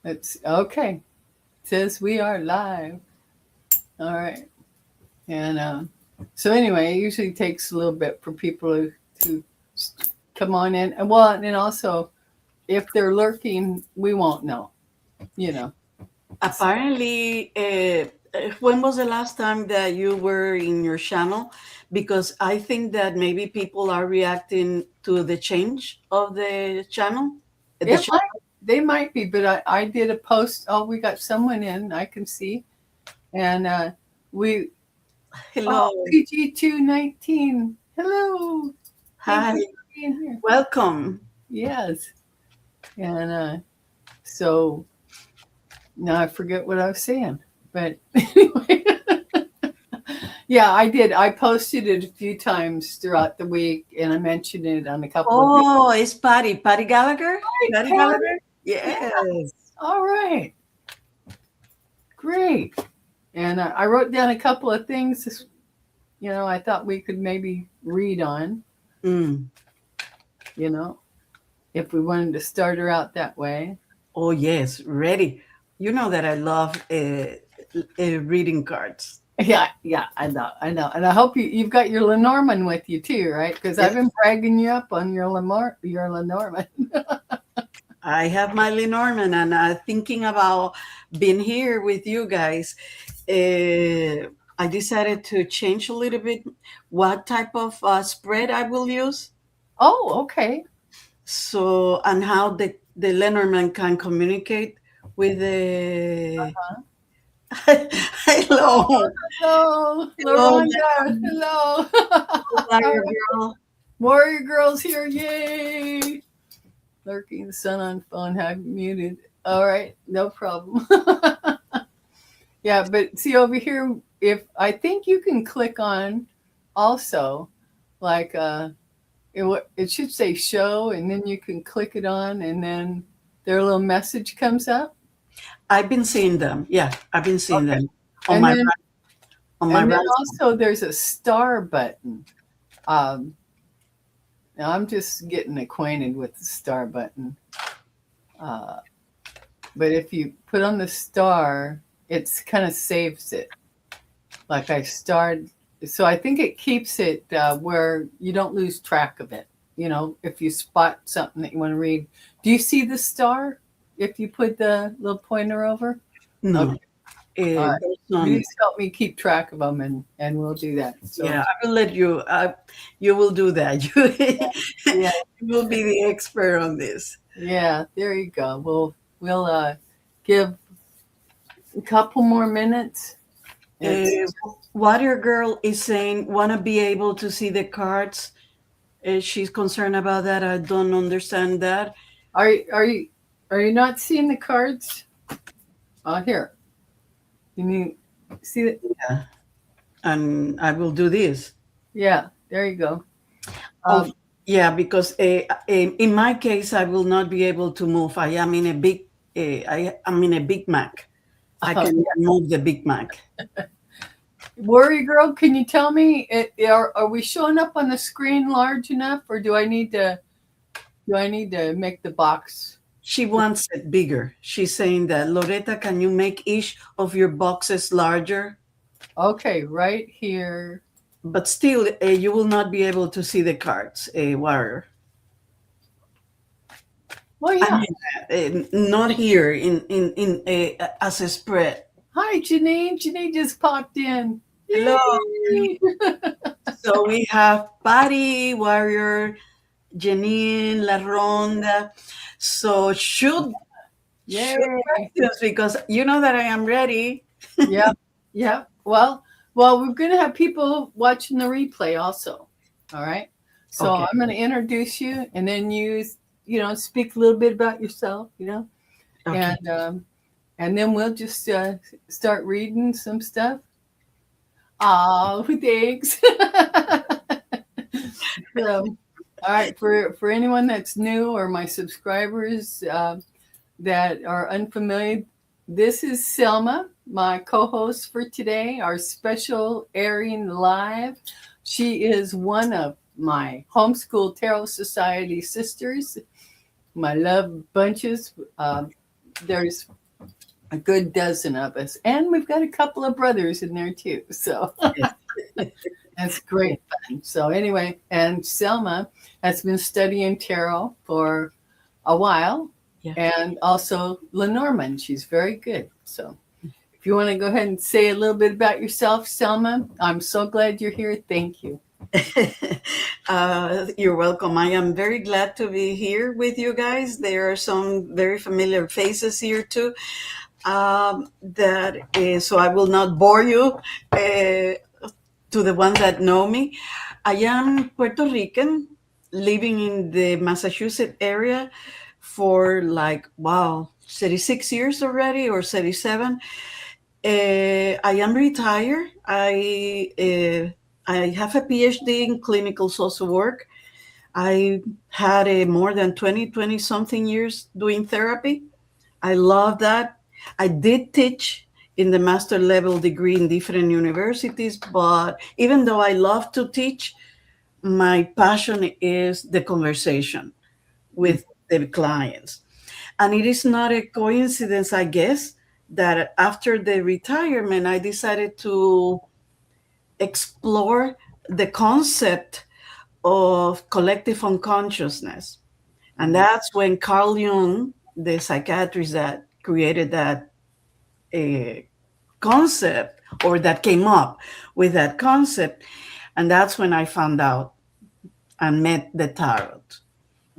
It's okay. It says we are live. All right. And so anyway, it usually takes a little bit for people to come on in. And well, and also if they're lurking, we won't know, you know. Apparently, when was the last time that you were in your channel? Because I think that maybe people are reacting to the change of the channel. The It ch- might, they might be, but I did a post. Oh, we got someone in, I can see. And we, oh, Hello, PG219. Hello. Thank hi, you for being here. welcome. Yes. And so now I forget what I was saying. But anyway, yeah, I did. I posted it a few times throughout the week and I mentioned it on a couple of videos. Oh, it's Patty Gallagher. Hi, Patty Patty. Gallagher. Yeah. Yes. All right. Great. And I wrote down a couple of things, I thought we could maybe read on, Mm. you know, if we wanted to start her out that way. Oh yes, ready. You know that I love reading cards. Yeah, I know. And I hope you've got your Lenormand with you too, right? Because I've Yes, been bragging you up on your Lenormand. I have my Lenormand, and thinking about being here with you guys. I decided to change a little bit what type of spread I will use. Oh, okay. So, and how the Lenormand can communicate with the. Hello, Hello, hello, Laronda. Hello. Warrior girl. Warrior Girls here. Yay. Lurking sun on phone, have muted. All right, no problem. Yeah, but see over here, if I think you can click on also, like it should say show, and then you can click it on, and then their little message comes up. I've been seeing them. Yeah, I've been seeing Okay, them on and my then on my and then right. also there's a star button. Um, Now I'm just getting acquainted with the star button. Uh, but if you put on the star, it's kind of saves it. Like I starred, so I think it keeps it where you don't lose track of it. If you spot something that you want to read, do you see the star if you put the little pointer over? Okay, No, all right. there's You none. just help me keep track of them, and we'll do that. So Yeah, I will let you. You will do that. yeah, You will be the expert on this. yeah. There you go. We'll give a couple more minutes. It's Uh, Water Girl is saying, want to be able to see the cards. She's concerned about that. I don't understand that. are you not seeing the cards? Oh, here. Can you see it? Yeah, and I will do this. Yeah, there you go. Oh, Um, yeah, because in my case, I will not be able to move. I am in a big. I am in a Big Mac. I can move the Big Mac. Warrior Girl, can you tell me? Are we showing up on the screen large enough, or do I need to make the box? She wants it bigger. She's saying that, Loretta, can you make each of your boxes larger? Okay, right here. But still, you will not be able to see the cards, Warrior. Well, I yeah. mean, not here in as a spread. Hi, Janine. Janine just popped in. Hello. Yay! So we have Patty, Warrior, Janine, La Ronda. So shoot Yay! questions because you know that I am ready. Yep, yep. Well, we're gonna have people watching the replay also. All right. So Okay. I'm gonna introduce you, and then speak a little bit about yourself, Okay. and then we'll just start reading some stuff. Oh, thanks. So, all right, for anyone that's new or my subscribers that are unfamiliar, this is Selma, my co-host for today, our special airing live. She is one of my homeschool tarot society sisters, my love bunches. there's a good dozen of us, and we've got a couple of brothers in there too. So Yes. that's great fun. So anyway, and Selma has been studying tarot for a while, Yeah. and also Lenormand. She's very good. So if you want to go ahead and say a little bit about yourself, Selma, I'm so glad you're here. Thank you. You're welcome. I am very glad to be here with you guys. There are some very familiar faces here too. So I will not bore you. To the ones that know me, I am Puerto Rican, living in the Massachusetts area for like wow, 36 years already or 37. I am retired. I have a PhD in clinical social work. I had a more than 20 something years doing therapy. I love that. I did teach in the master level degree in different universities, but even though I love to teach, my passion is the conversation with the clients. And it is not a coincidence, I guess, that after the retirement, I decided to explore the concept of collective unconsciousness. And that's when Carl Jung, the psychiatrist that created that uh, concept or that came up with that concept, and that's when I found out and met the tarot.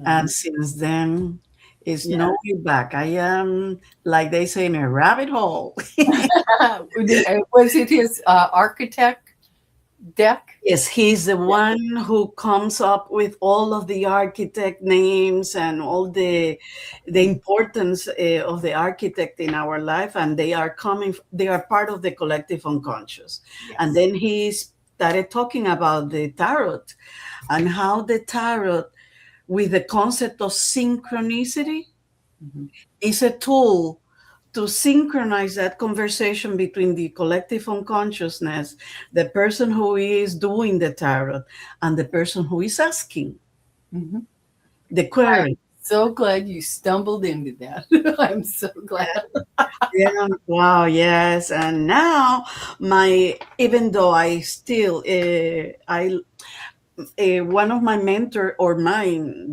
And since then, it's Yeah. no way back. I am, like they say, in a rabbit hole. Was it his architect deck? Yes, he's the one who comes up with all of the architect names and all the importance of the architect in our life, and they are coming. They are part of the collective unconscious. And Yes. then he started talking about the tarot and how the tarot, with the concept of synchronicity, Mhm. is a tool to synchronize that conversation between the collective unconsciousness, the person who is doing the tarot, and the person who is asking Mhm. the I'm query. so glad you stumbled into that. I'm so glad. Yeah, wow, yes. And now, even though I still, one of my mentor or my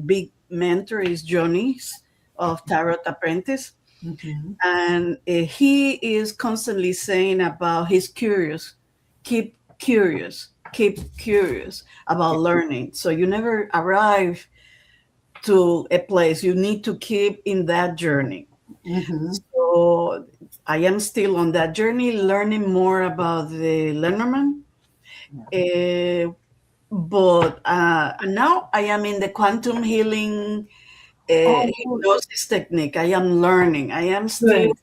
big mentor is Johnny's of Tarot Apprentice. Mhm. And he is constantly saying about he's curious, keep curious about learning. So you never arrive to a place, you need to keep in that journey. Mhm. So I am still on that journey, learning more about the Lenormand. uh, but now I am in the quantum healing Oh, hypnosis technique. I am learning, I am still good.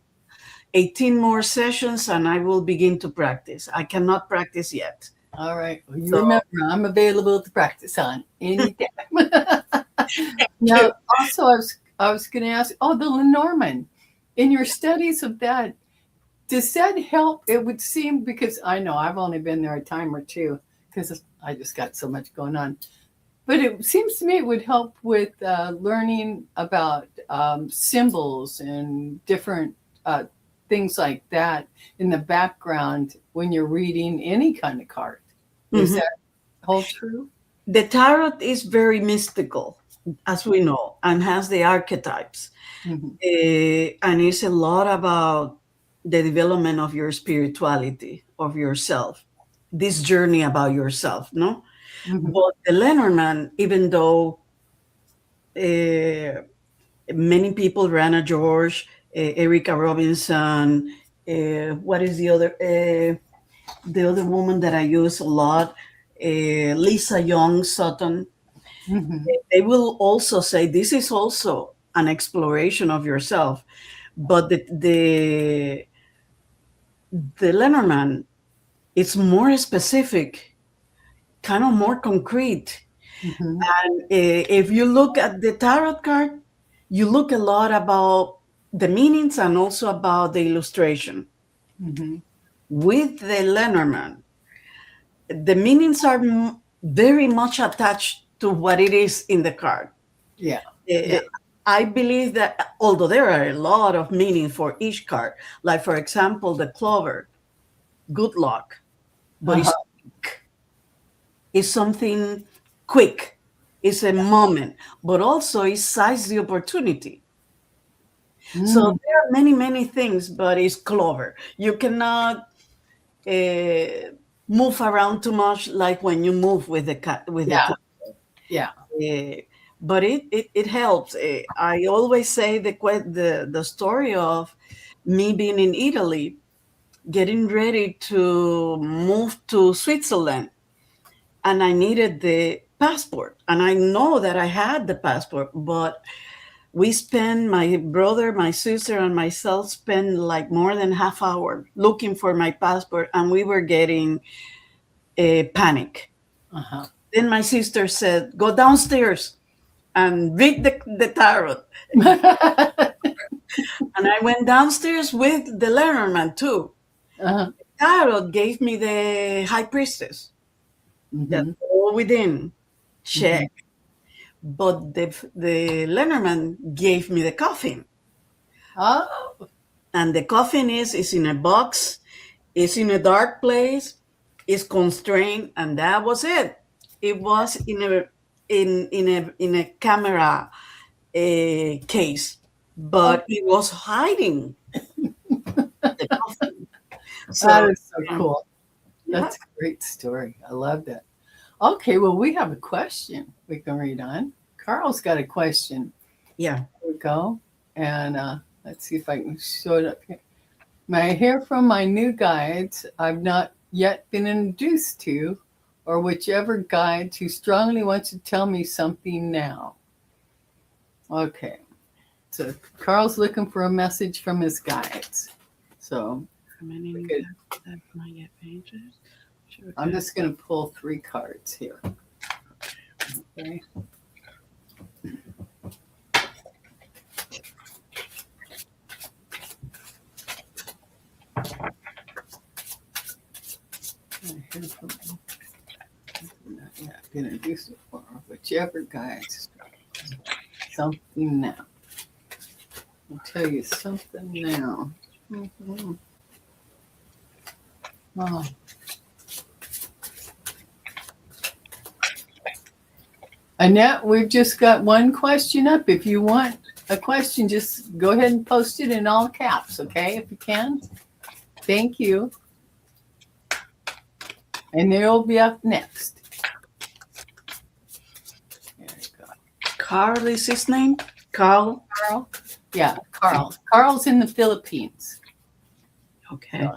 18 more sessions and I will begin to practice. I cannot practice yet. All right. Well, you So remember, I'm available to practice on anytime. thank you. Now, also, I was going to ask. Oh, the Lenormand. In your studies of that, does that help? It would seem because I know I've only been there a time or two because I just got so much going on. But it seems to me it would help with learning about symbols and different things like that in the background when you're reading any kind of card. Is Mhm. that hold true? The tarot is very mystical, as we know, and has the archetypes. Hmm. And it's a lot about the development of your spirituality, of yourself, this journey about yourself, no? Hmm. But the Lenormand, even though uh, many people, Rana George, Erica Robinson, what is the other woman that I use a lot, Lisa Young Sutton, Hmm. they will also say this is also an exploration of yourself. But the Lenormand, it's more specific, kind of more concrete. Hmm. And if you look at the tarot card, you look a lot about the meanings and also about the illustration. Hmm. With the Lenormand, the meanings are very much attached to what it is in the card. Yeah. Eh, Yeah. I believe that although there are a lot of meaning for each card, like for example, the clover, good luck, but Uh-huh. it's something quick. It's a moment, but also it sizes the opportunity. So Mm, there are many, many things, but it's clover. You cannot uh, move around too much like when you move with the cat with the yeah, clover. yeah. Uh, but it helps. I always say the story of me being in Italy, getting ready to move to Switzerland, and I needed the passport. And I know that I had the passport, but we spent, my brother, my sister, and myself spent like more than half hour looking for my passport, and we were getting a panic. Uh-huh. Then my sister said, "Go downstairs and read the tarot." And I went downstairs with the Lenormand too. Uh-huh. Tarot gave me the High Priestess. That's Mm-hmm. all within. Mm-hmm. Check. But the Lenormand gave me the coffin. Oh, And the coffin is in a box, it's in a dark place, it's constrained, and that was it. It was in a camera case, but it was hiding the coffin. that So is so cool. yeah, That's a great story. I love that. Okay, well, we have a question we can read on. Carl's got a question. yeah. Here we go. And let's see if I can show it up here. May I hear from my new guides I've not yet been introduced to, or whichever guide who strongly wants to tell me something now? Okay, so Carl's looking for a message from his guides. So we could, I'm just going to pull 3 cards here. Okay. Yeah, introduce it for whichever guides something now. I'll tell you something now. Mm-hmm. Oh. Annette, we've just got one question up. If you want a question, just go ahead and post it in all caps, okay? If you can. Thank you. And they'll be up next. There you go. Carl is his name. Carl. Carl? Yeah, Carl. Carl's in the Philippines. Okay.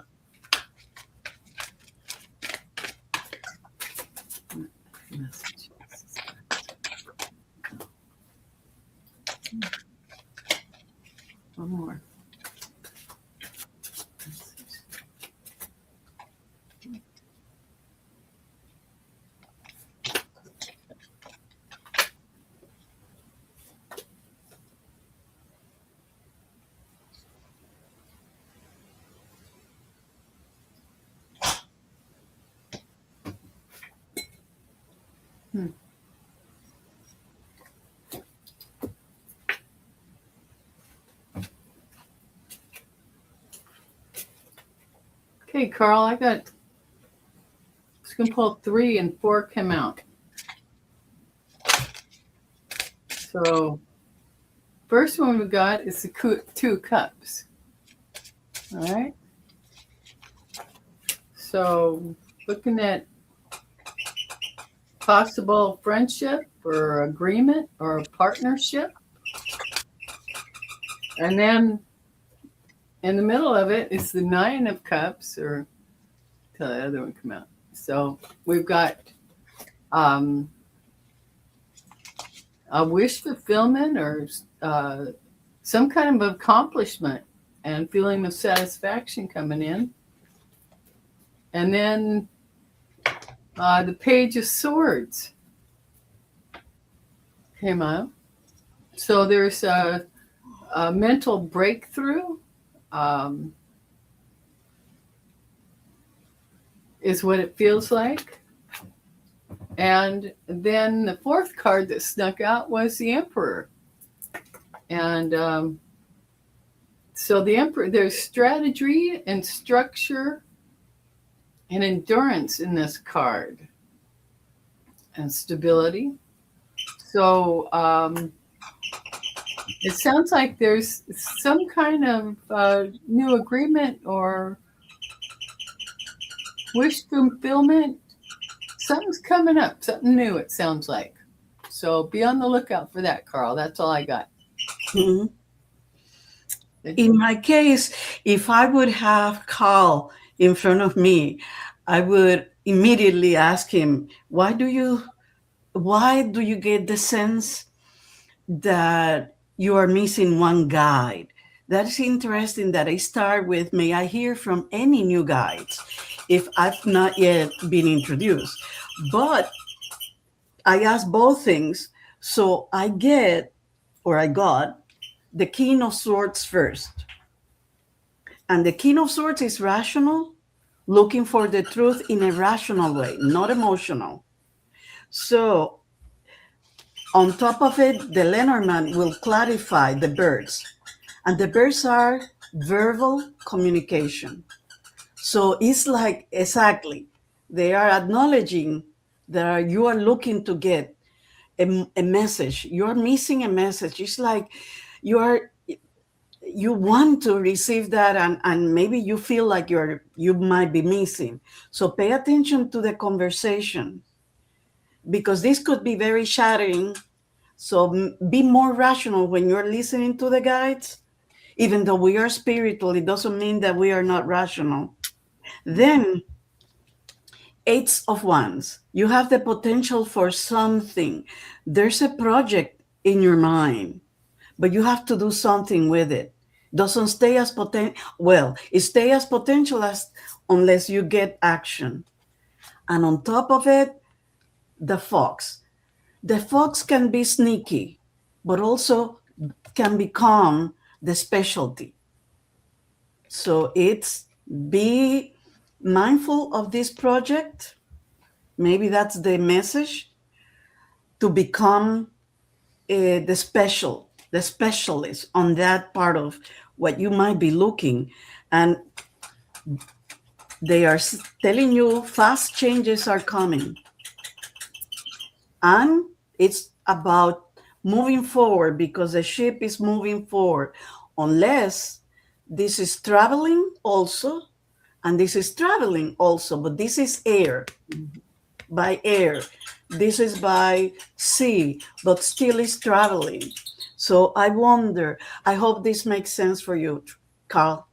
One more. Okay, Carl, I got. Just gonna pull 3 and 4 come out. So, first one we got is the 2 cups. All right. So, looking at possible friendship or agreement or partnership. And then in the middle of it is the 9 of cups, or till the other one come out. So we've got a wish fulfillment or some kind of accomplishment and feeling of satisfaction coming in. And then the Page of Swords came up. So there's a mental breakthrough is what it feels like. And then the 4th card that snuck out was the Emperor. And so the Emperor, there's strategy and structure and endurance in this card, and stability. So it sounds like there's some kind of new agreement or wish fulfillment. Something's coming up, something new, it sounds like. So be on the lookout for that, Carl. That's all I got. Mhm. In my case, if I would have Carl in front of me, I would immediately ask him, why do you get the sense that you are missing one guide? That's interesting that I start with, may I hear from any new guides if I've not yet been introduced? But I ask both things. So I got the King of Swords first. And the King of Swords is rational, looking for the truth in a rational way, not emotional. So, on top of it, the Lenormand will clarify the birds. And the birds are verbal communication. So, it's like exactly, they are acknowledging that you are looking to get a message. You're missing a message. It's like you are you want to receive that, and maybe you feel like you might be missing. So pay attention to the conversation, because this could be very shattering. So be more rational when you're listening to the guides. Even though we are spiritual, it doesn't mean that we are not rational. Then eights of wands, you have the potential for something. There's a project in your mind, but you have to do something with it. Doesn't stay as it stay as potential as unless you get action. And on top of it, the fox. The fox can be sneaky, but also can become the specialty. So it's be mindful of this project. Maybe that's the message, to become the specialist on that part of what you might be looking. And they are telling you fast changes are coming. And it's about moving forward, because the ship is moving forward. Unless this is traveling also, and this is traveling also, but this is air, by air. This is by sea, but still is traveling. So I wonder, I hope this makes sense for you, Carl.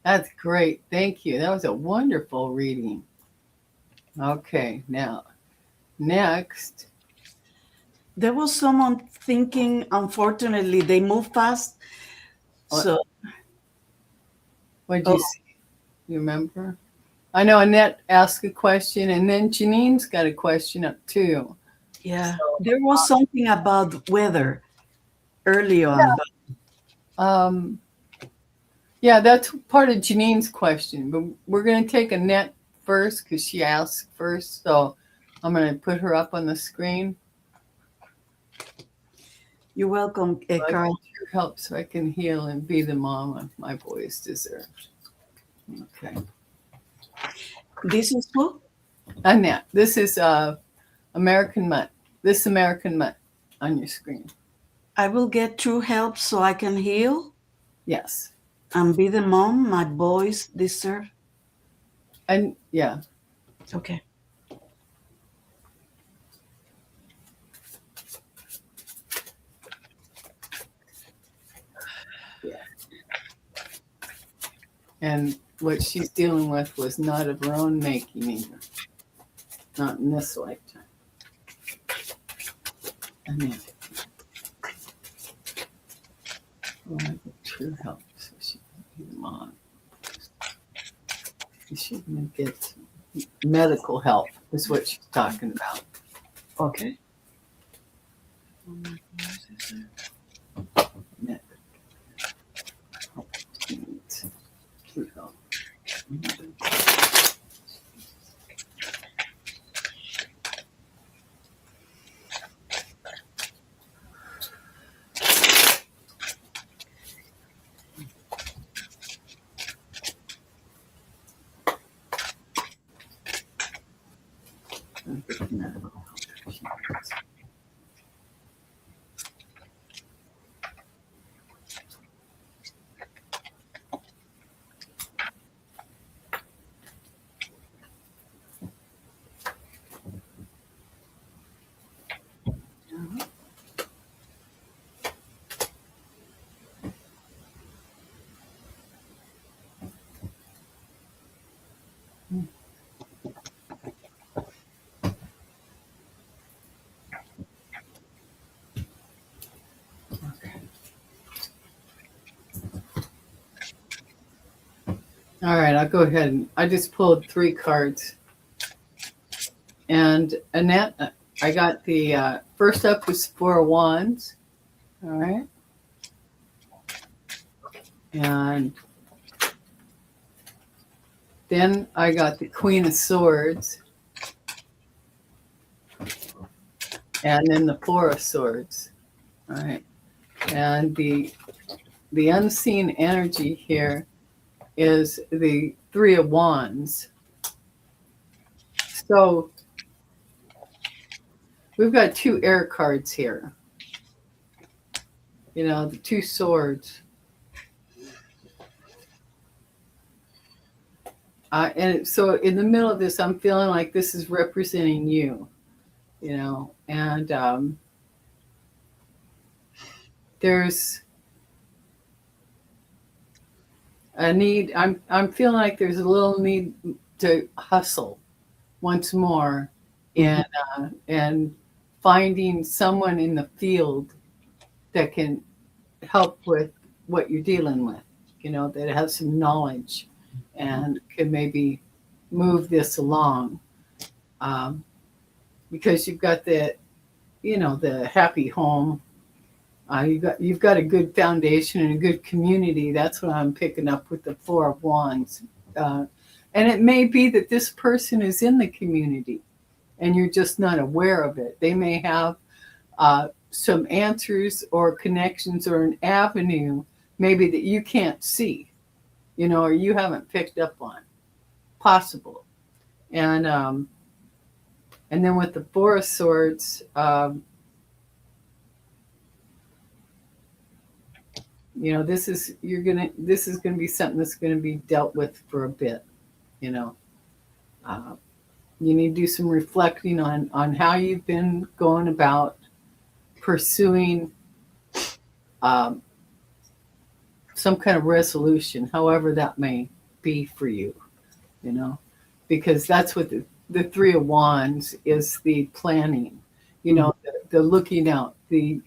That's great. Thank you. That was a wonderful reading. Okay, now, next. There was someone thinking, unfortunately, they move fast. So, What did you oh, see? You remember? I know Annette asked a question, and then Janine's got a question up too. yeah, So, there was something about weather early on, but um, yeah, that's part of Janine's question. But we're going to take Annette first because she asked first. So I'm going to put her up on the screen. you're welcome, Carl. Your help so I can heal and be the mama my boys deserve. Okay. This is who? Annette, this is American Mutt. This American Mutt on your screen. I will get true help so I can heal Yes. and be the mom my boys deserve. And yeah. Okay. Yeah. And what she's dealing with was not of her own making either. Not in this lifetime. Annette. Oh, I get true help so she can be the mom. She's going to get medical help is what she's talking about. Okay. Annette. She needs true help. All right, I'll go ahead and I just pulled 3 cards. And Annette, I got the first up was 4 of Wands. All right. And then I got the Queen of Swords. And then the 4 of Swords. All right. And the unseen energy here is the 3 of Wands. So we've got 2 air cards here. You know, the 2 swords. And so in the middle of this, I'm feeling like this is representing you, you know, and there's a need. I'm feeling like there's a little need to hustle once more, and finding someone in the field that can help with what you're dealing with, you know, that has some knowledge and can maybe move this along, because you've got the, you know, the happy home. You've got a good foundation and a good community. That's what I'm picking up with the 4 of Wands. And it may be that this person is in the community and you're just not aware of it. They may have some answers or connections or an avenue maybe that you can't see, you know, or you haven't picked up on. Possible. And then with the 4 of Swords, you know, this is gonna be something that's gonna be dealt with for a bit, you know. You need to do some reflecting on how you've been going about pursuing some kind of resolution, however that may be for you, you know, because that's what the 3 of Wands is, the planning, you know, the looking out, the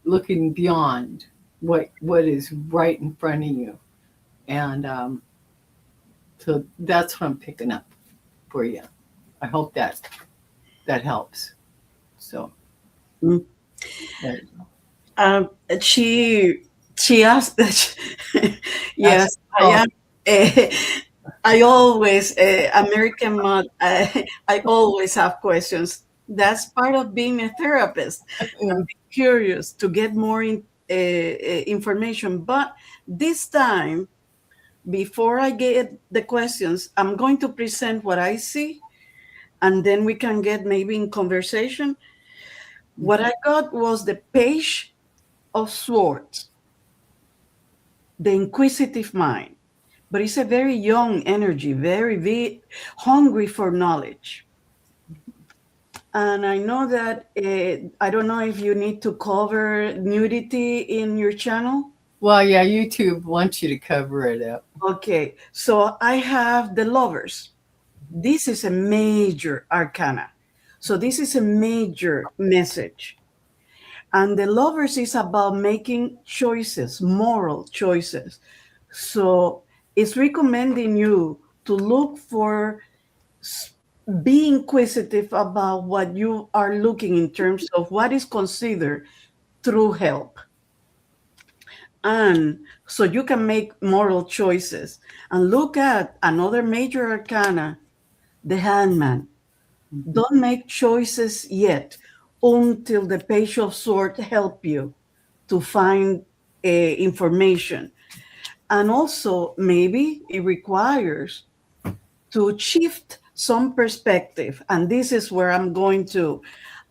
looking beyond what is right in front of you. And so that's what I'm picking up for you. I hope that helps. So Mm. there you go. She asked, yes, I am. I always, American Mud, I always have questions. That's part of being a therapist. I'm curious to get more information. But this time, before I get the questions, I'm going to present what I see, and then we can get maybe in conversation. What I got was the Page of Swords, the inquisitive mind. But it's a very young energy, very hungry for knowledge. And I know that, I don't know if you need to cover nudity in your channel. Well, yeah, YouTube wants you to cover it up. Okay, so I have the Lovers. This is a major arcana. So this is a major message. And the Lovers is about making choices, moral choices. So it's recommending you to look for, be inquisitive about what you are looking in terms of what is considered true help. And so you can make moral choices. And look at another major arcana, the Hangman. Don't make choices yet until the Page of Swords help you to find information. And also, maybe it requires to shift some perspective. And this is where I'm going to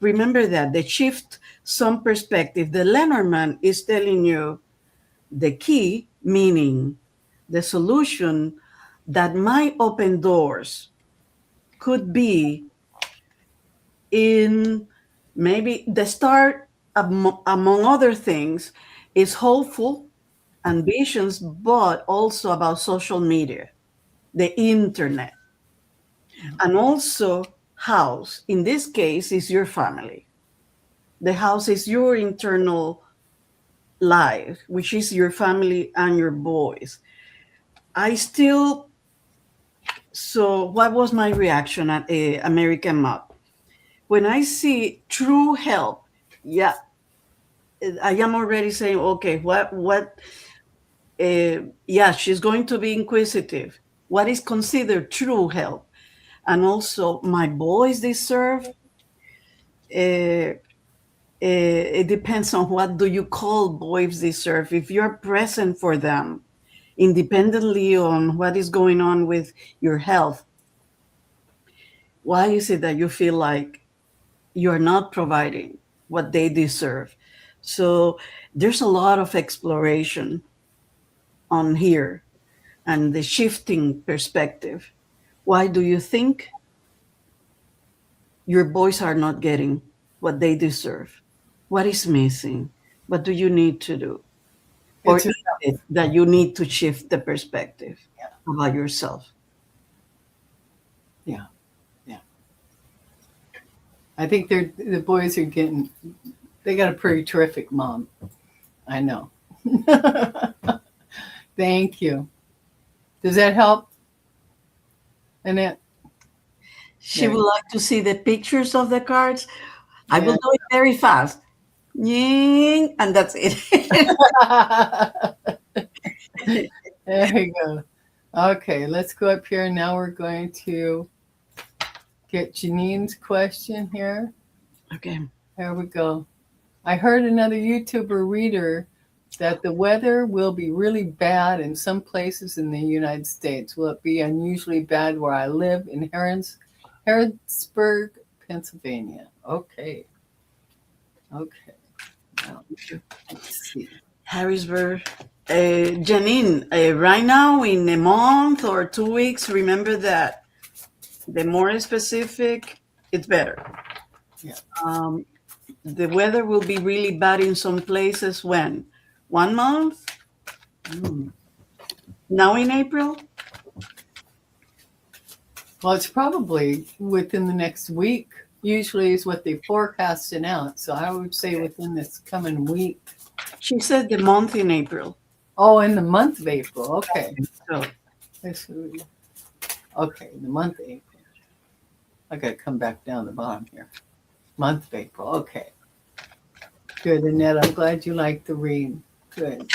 remember that the shift some perspective. The Lenormand is telling you the key, meaning the solution that might open doors could be in maybe the start, among other things, is hopeful ambitions, but also about social media, the internet, and also house. In this case, is your family. The house is your internal life, which is your family and your boys. I still, so what was my reaction at American Map? When I see true help, yeah, I am already saying, okay, yeah, she's going to be inquisitive. What is considered true help? And also, my boys deserve. It depends on what do you call boys deserve. If you're present for them, independently on what is going on with your health, why is it that you feel like you're not providing what they deserve? So there's a lot of exploration on here and the shifting perspective. Why do you think your boys are not getting what they deserve? What is missing? What do you need to do? Or It's is it that you need to shift the perspective about yourself? yeah, yeah. I think the boys are getting. They got a pretty terrific mom. I know. Thank you. Does that help, Annette? She There. would like to see the pictures of the cards. I will Yeah. do it very fast. Ying, and that's it. There you go. Okay, let's go up here. Now we're going to get Janine's question here. Okay. There we go. I heard another YouTuber reader that the weather will be really bad in some places in the United States. Will it be unusually bad where I live in Harrodsburg, Pennsylvania? Okay. Okay. Now, let's see. Harrisburg. Janine, right now in a month or 2 weeks, remember that the more specific, it's better. Yeah. The weather will be really bad in some places when? 1 month? Mm. Now in April? Well, it's probably within the next week, usually is what they forecasted out. So I would say within this coming week. She said the month in April. Oh, in the month of April. Okay. So Okay, the month of April. I got to come back down the bottom here. Month of April. Okay. Good, Annette. I'm glad you like the read. Good.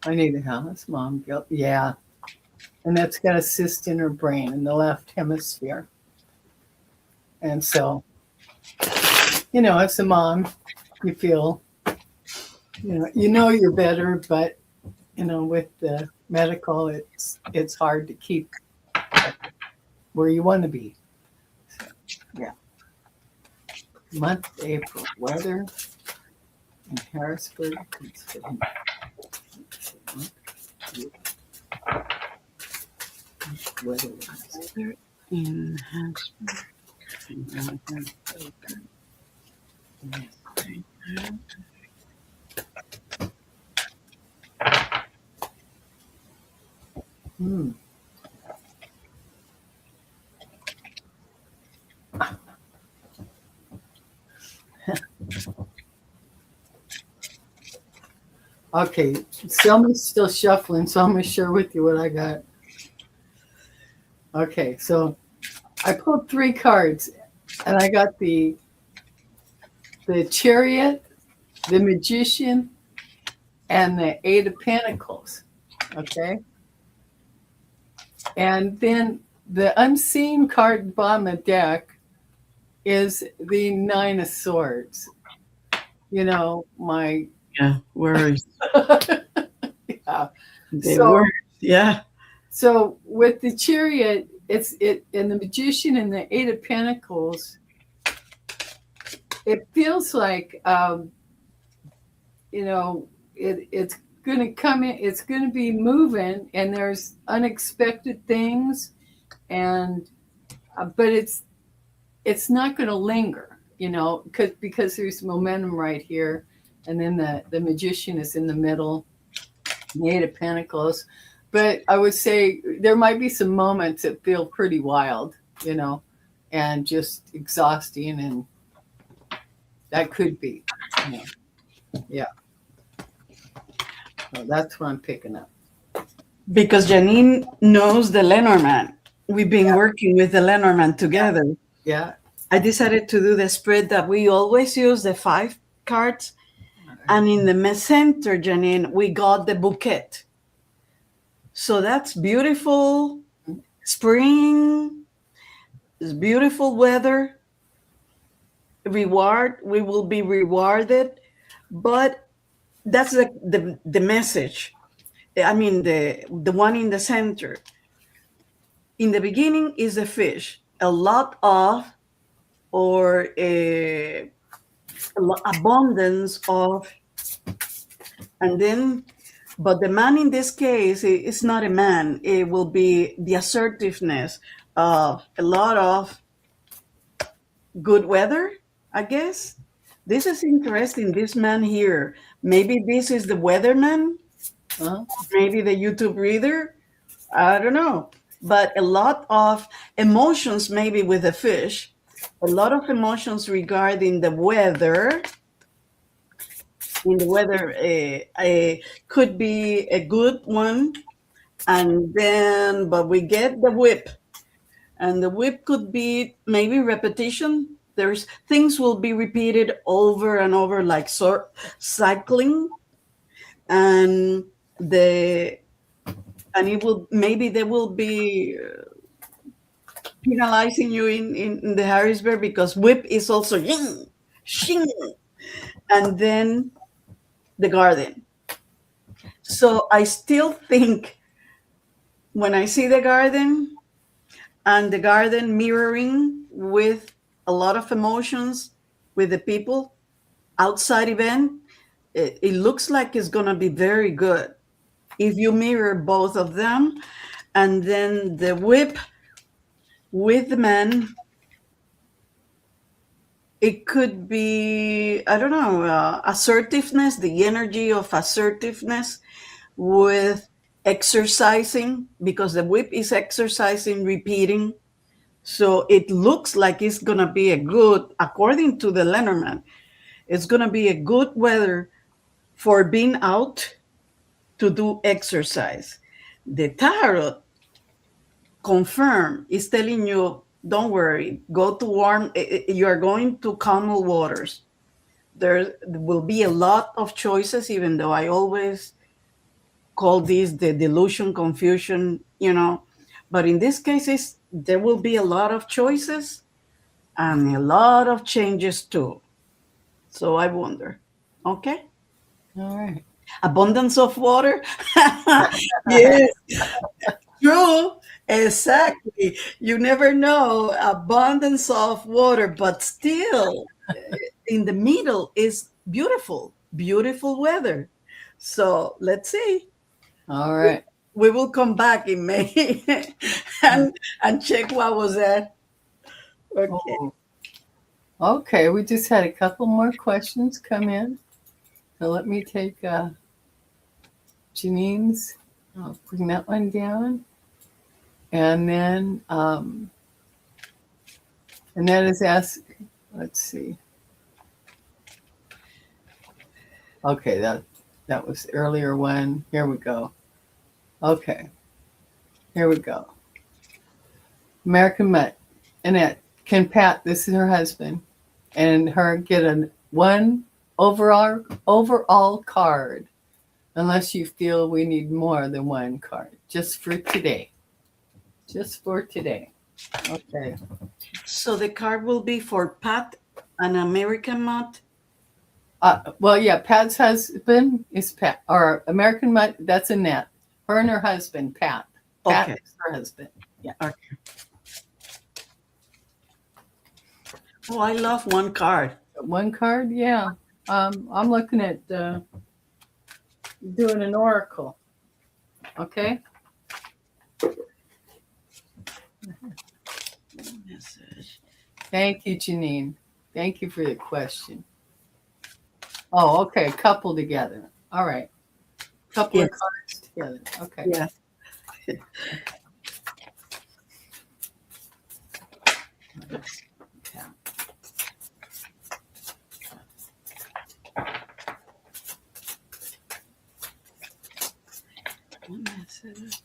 I need a house, Mom. Yeah. Annette's got a cyst in her brain in the left hemisphere. And so, as a mom, you feel, you're better, but, with the medical, it's hard to keep where you want to be. So, yeah. Month of April, weather in Harrisburg. Weather in Harrisburg. Hmm. Okay, Selma's still shuffling, so I'm going to share with you what I got. Okay, so I pulled 3 cards, and I got the Chariot, the Magician, and the 8 of Pentacles. Okay, and then the unseen card bottom of the deck is the 9 of Swords. My Words. yeah. The words. Yeah. So with the Chariot, it's it and the Magician and the Eight of Pentacles. It feels like it's going to come in. It's going to be moving, and there's unexpected things, and but it's not going to linger. Because there's momentum right here, and then the Magician is in the middle, the Eight of Pentacles. But I would say there might be some moments that feel pretty wild, and just exhausting, and that could be, yeah. So that's what I'm picking up. Because Janine knows the Lenormand. We've been working with the Lenormand together. Yeah. I decided to do the spread that we always use, the 5 cards. And in the center, Janine, we got the bouquet. So that's beautiful. Spring. It's beautiful weather. Reward. We will be rewarded. But that's the message. I mean, the one in the center. In the beginning is the fish. A lot of, or abundance of, and then, but the man in this case is not a man. It will be the assertiveness of a lot of good weather, I guess. This is interesting. This man here, maybe this is the weatherman, maybe the YouTube reader. I don't know. But a lot of emotions, maybe with the fish, a lot of emotions regarding the weather. In the weather, could be a good one. And then, but we get the whip. And the whip could be maybe repetition. There's things will be repeated over and over, like cycling. And it will, maybe they will be penalizing you in the Harrisburg, because whip is also ying, shing, and then the garden. So I still think when I see the garden, and the garden mirroring with a lot of emotions with the people, outside event, it looks like it's going to be very good if you mirror both of them. And then the whip with the man, it could be, I don't know, assertiveness, the energy of assertiveness with exercising, because the whip is exercising, repeating. So it looks like it's going to be a good, according to the Lenormand, it's going to be a good weather for being out to do exercise. The tarot confirm is telling you, don't worry, go to warm, you are going to calm waters. There will be a lot of choices, even though I always call this the delusion, confusion, but in this case, there will be a lot of choices and a lot of changes too. So I wonder, okay? All right. Abundance of water. Yes, true. Exactly. You never know. Abundance of water, but still in the middle is beautiful, beautiful weather. So let's see. All right. We will come back in May and check what was that. Okay. Oh. Okay, we just had a couple more questions come in. So let me take Janine's. I'll bring that one down. And then, and that is asked, let's see. Okay, that was the earlier one. Here we go. Okay, here we go. American Mutt. Annette, can Pat, this is her husband, and her get one overall card, unless you feel we need more than one card, just for today. Just for today. Okay. So the card will be for Pat, an American Mutt. Well, yeah, Pat's husband is Pat, or American Mutt. That's Annette. Her and her husband, Pat. Pat Okay. is her husband. Yeah. Okay. Oh, I love one card. One card, yeah. I'm looking at doing an oracle. Okay. Message. Thank you, Janine. Thank you for your question. Oh, okay. Couple together. All right. Couple Yes. of cards together. Okay. Yeah. Yeah. One message.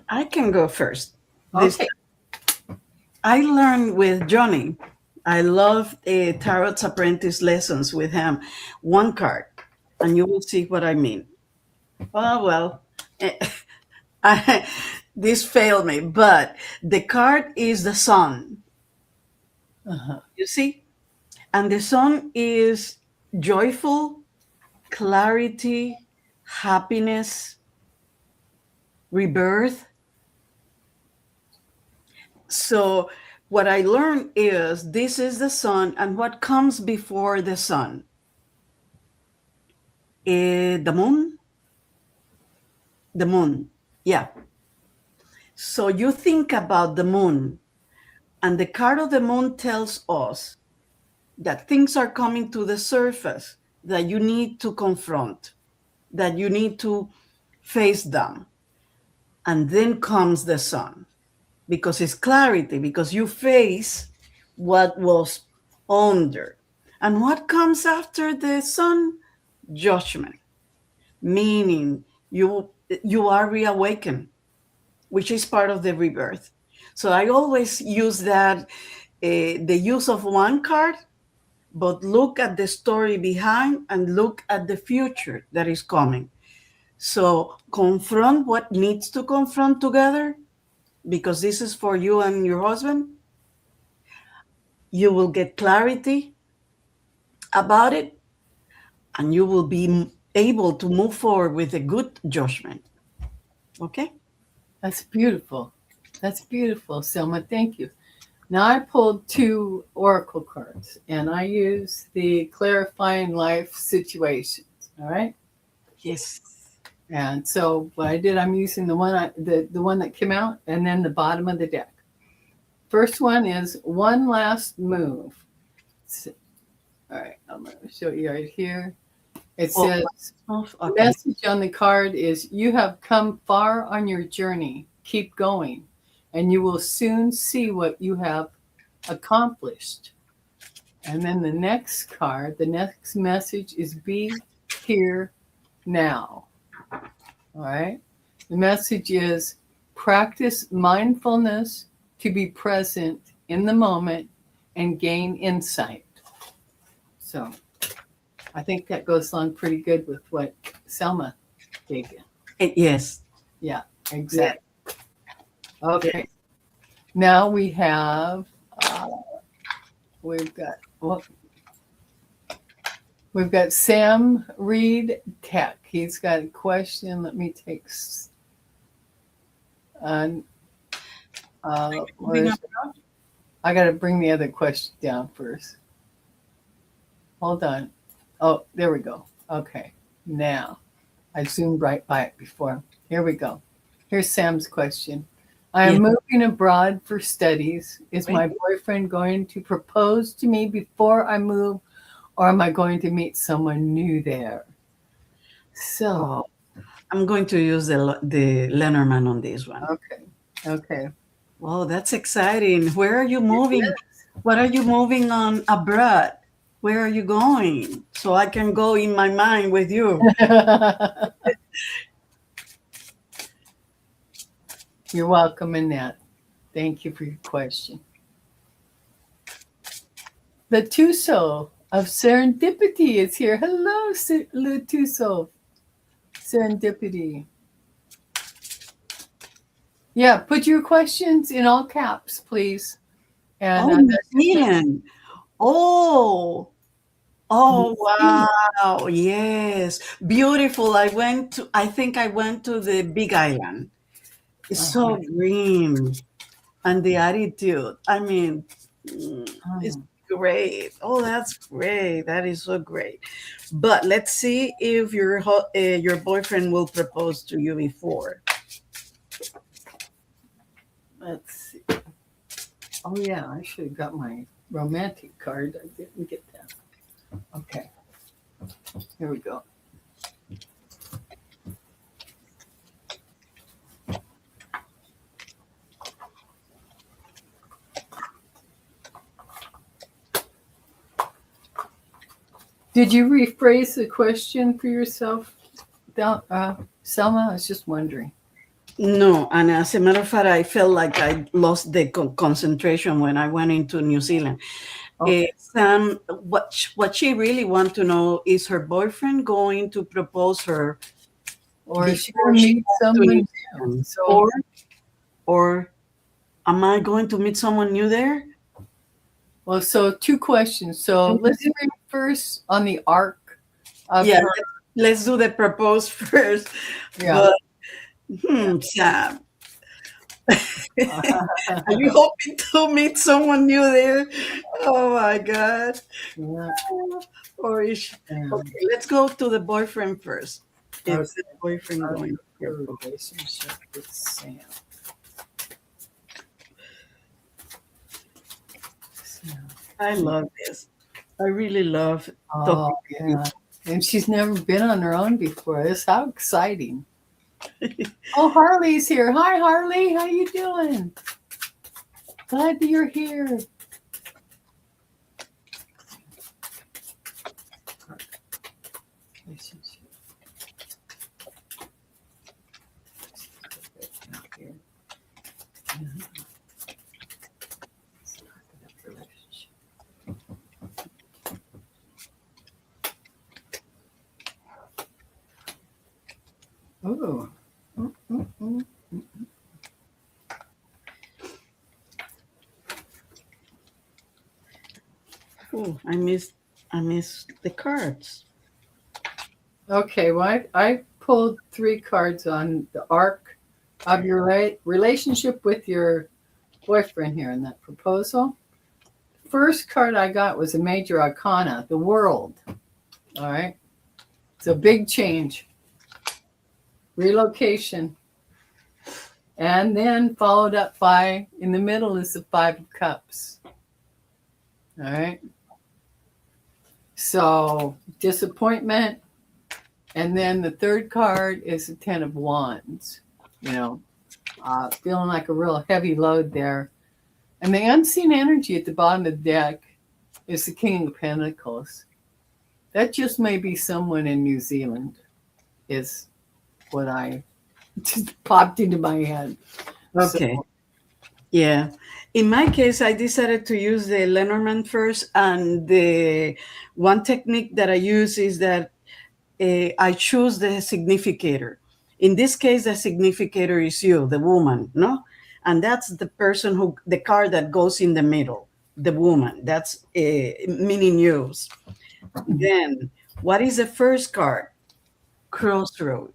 I can go first. This Okay. I learned with Johnny. I love Tarot's Apprentice lessons with him. One card, and you will see what I mean. Oh, well, eh, I, this failed me, but the card is the sun. Uh-huh. You see? And the sun is joyful, clarity, happiness, rebirth. So, what I learned is this is the sun, and what comes before the sun? The moon? The moon. Yeah. So, you think about the moon, and the card of the moon tells us that things are coming to the surface that you need to confront, that you need to face them. And then comes the sun because it's clarity, because you face what was under. And what comes after the sun? Judgment, meaning you are reawakened, which is part of the rebirth. So I always use that the use of one card, but look at the story behind and look at the future that is coming. So confront what needs to confront together, because this is for you and your husband. You will get clarity about it, and you will be able to move forward with a good judgment. Okay? That's beautiful. That's beautiful, Selma. Thank you. Now I pulled two oracle cards and I use the clarifying life situations. All right. Yes. And so what I did, I'm using the one that came out and then the bottom of the deck. First one is one last move. All right, I'm going to show you right here. It says, the Okay. message on the card is, you have come far on your journey. Keep going, and you will soon see what you have accomplished. And then the next card, the next message is, be here now. All right. The message is, practice mindfulness to be present in the moment and gain insight. So I think that goes along pretty good with what Selma gave you. Yes. Yeah, exactly. Okay. Now we have, we've got Sam Reed Tech. He's got a question. Let me take. I got to bring the other question down first. Hold on. Oh, there we go. Okay. Now, I zoomed right by it before. Here we go. Here's Sam's question. I am moving abroad for studies. Is my boyfriend going to propose to me before I move, or am I going to meet someone new there? So, I'm going to use the Lenormand on this one. Okay. Wow, that's exciting. Where are you moving? What are you moving on abroad? Where are you going? So I can go in my mind with you. You're welcome, Annette. Thank you for your question. The Tuso of Serendipity is here. Hello, Le Tuso. Serendipity. Yeah, put your questions in all caps, please. And Oh, man. Oh, Oh wow, yes, beautiful. I think I went to the Big Island. It's so Uh-huh. green, and the attitude. I mean, it's Oh, great. Oh, that's great. That is so great. But let's see if your boyfriend will propose to you before. let's see. Oh yeah, I should have got my romantic card. I didn't get that. Okay, here we go. Did you rephrase the question for yourself, Selma? I was just wondering. No, and as a matter of fact, I felt like I lost the concentration when I went into New Zealand. Okay. Sam, what she really want to know is her boyfriend going to propose her Or is she before going to she meet goes to New someone new? Zealand, So, or am I going to meet someone new there? well, so two questions. So let's read first on the arc of Yeah, her. let's do the propose first. Yeah. But Yeah. Sam, are you hoping to meet someone new there? Oh my God. Yeah. Or is she, And, okay, let's go to the boyfriend first. okay. It's the boyfriend Arc going of to her propose. relationship with Sam. Sam. I love this. I really love Oh, talking yeah. And she's never been on her own before. This how exciting. with you. Oh, Harley's here. Hi, Harley. How you doing? Glad that you're here. Relationship. Here. Relationship. Oh. Mm. Oh, I missed the cards. Okay, well, I pulled three cards on the arc of your relationship with your boyfriend here in that proposal. First card I got was a major arcana, the world. All right. It's a big change, relocation. And then followed up by, in the middle is the Five of Cups. All right. So disappointment. And then the third card is the Ten of Wands. You know, feeling like a real heavy load there. And the unseen energy at the bottom of the deck is the King of Pentacles. That just may be someone in New Zealand, is what I just popped into my head. So, Okay. Yeah. In my case, I decided to use the Lenormand first, and the one technique that I use is that I choose the significator. In this case, the significator is you, the woman, no? And that's the person who, the card that goes in the middle, the woman. That's meaning yours. Then, what is the first card? Crossroad.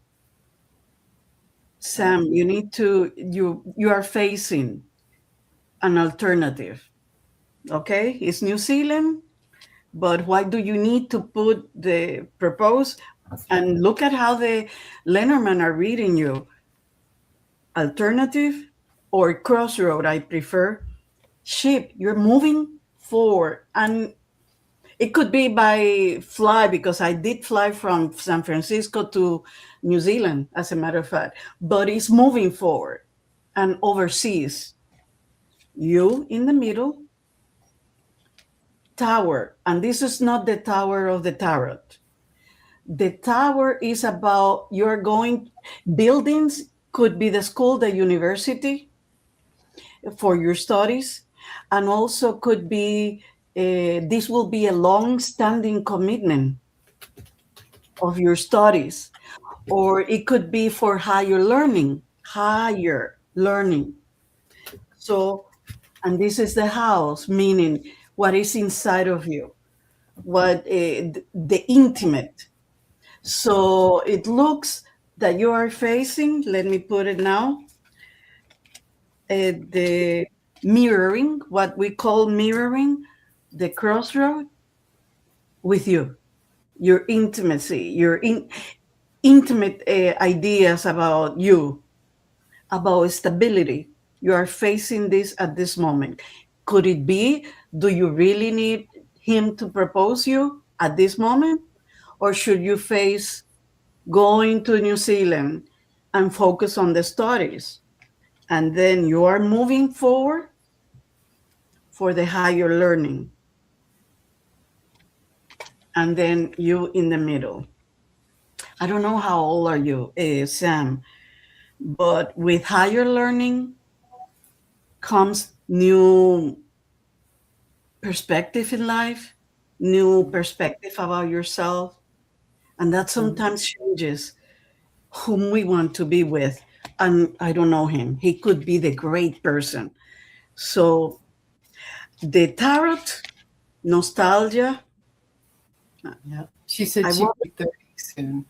Sam, you need to, you are facing an alternative. Okay, it's New Zealand, but why do you need to put the propose? And look at how the Lenormand are reading you. Alternative or crossroad, I prefer. Ship, you're moving forward. And it could be by fly, because I did fly from San Francisco to New Zealand, as a matter of fact. But it's moving forward and overseas. You in the middle, tower. And this is not the tower of the tarot. The tower is about you're going, buildings could be the school, the university for your studies, and also could be this will be a long-standing commitment of your studies, or it could be for higher learning. So, and this is the house, meaning what is inside of you. what the intimate. So it looks that you are facing, let me put it now, the mirroring, what we call mirroring, the crossroad with you, your intimacy, your intimate ideas about you, about stability. You are facing this at this moment. Could it be, do you really need him to propose you at this moment? Or should you face going to New Zealand and focus on the studies? And then you are moving forward for the higher learning. And then you in the middle. I don't know how old are you, Sam, but with higher learning comes new perspective in life, new perspective about yourself, and that sometimes changes whom we want to be with. And I don't know him. He could be the great person. So the tarot, nostalgia. Yeah. She said I she'd want be 30 soon.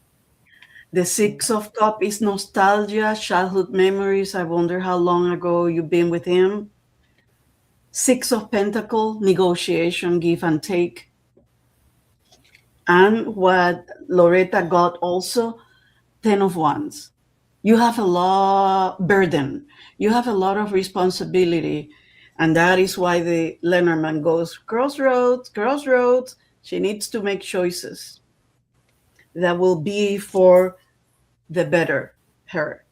the Six of Cup is nostalgia, childhood memories. I wonder how long ago you've been with him. Six of Pentacle, negotiation, give and take. And what Loretta got also, Ten of Wands. You have a lot burden. You have a lot of responsibility. And that is why the Lenormand goes, crossroads, crossroads. She needs to make choices that will be for the better her,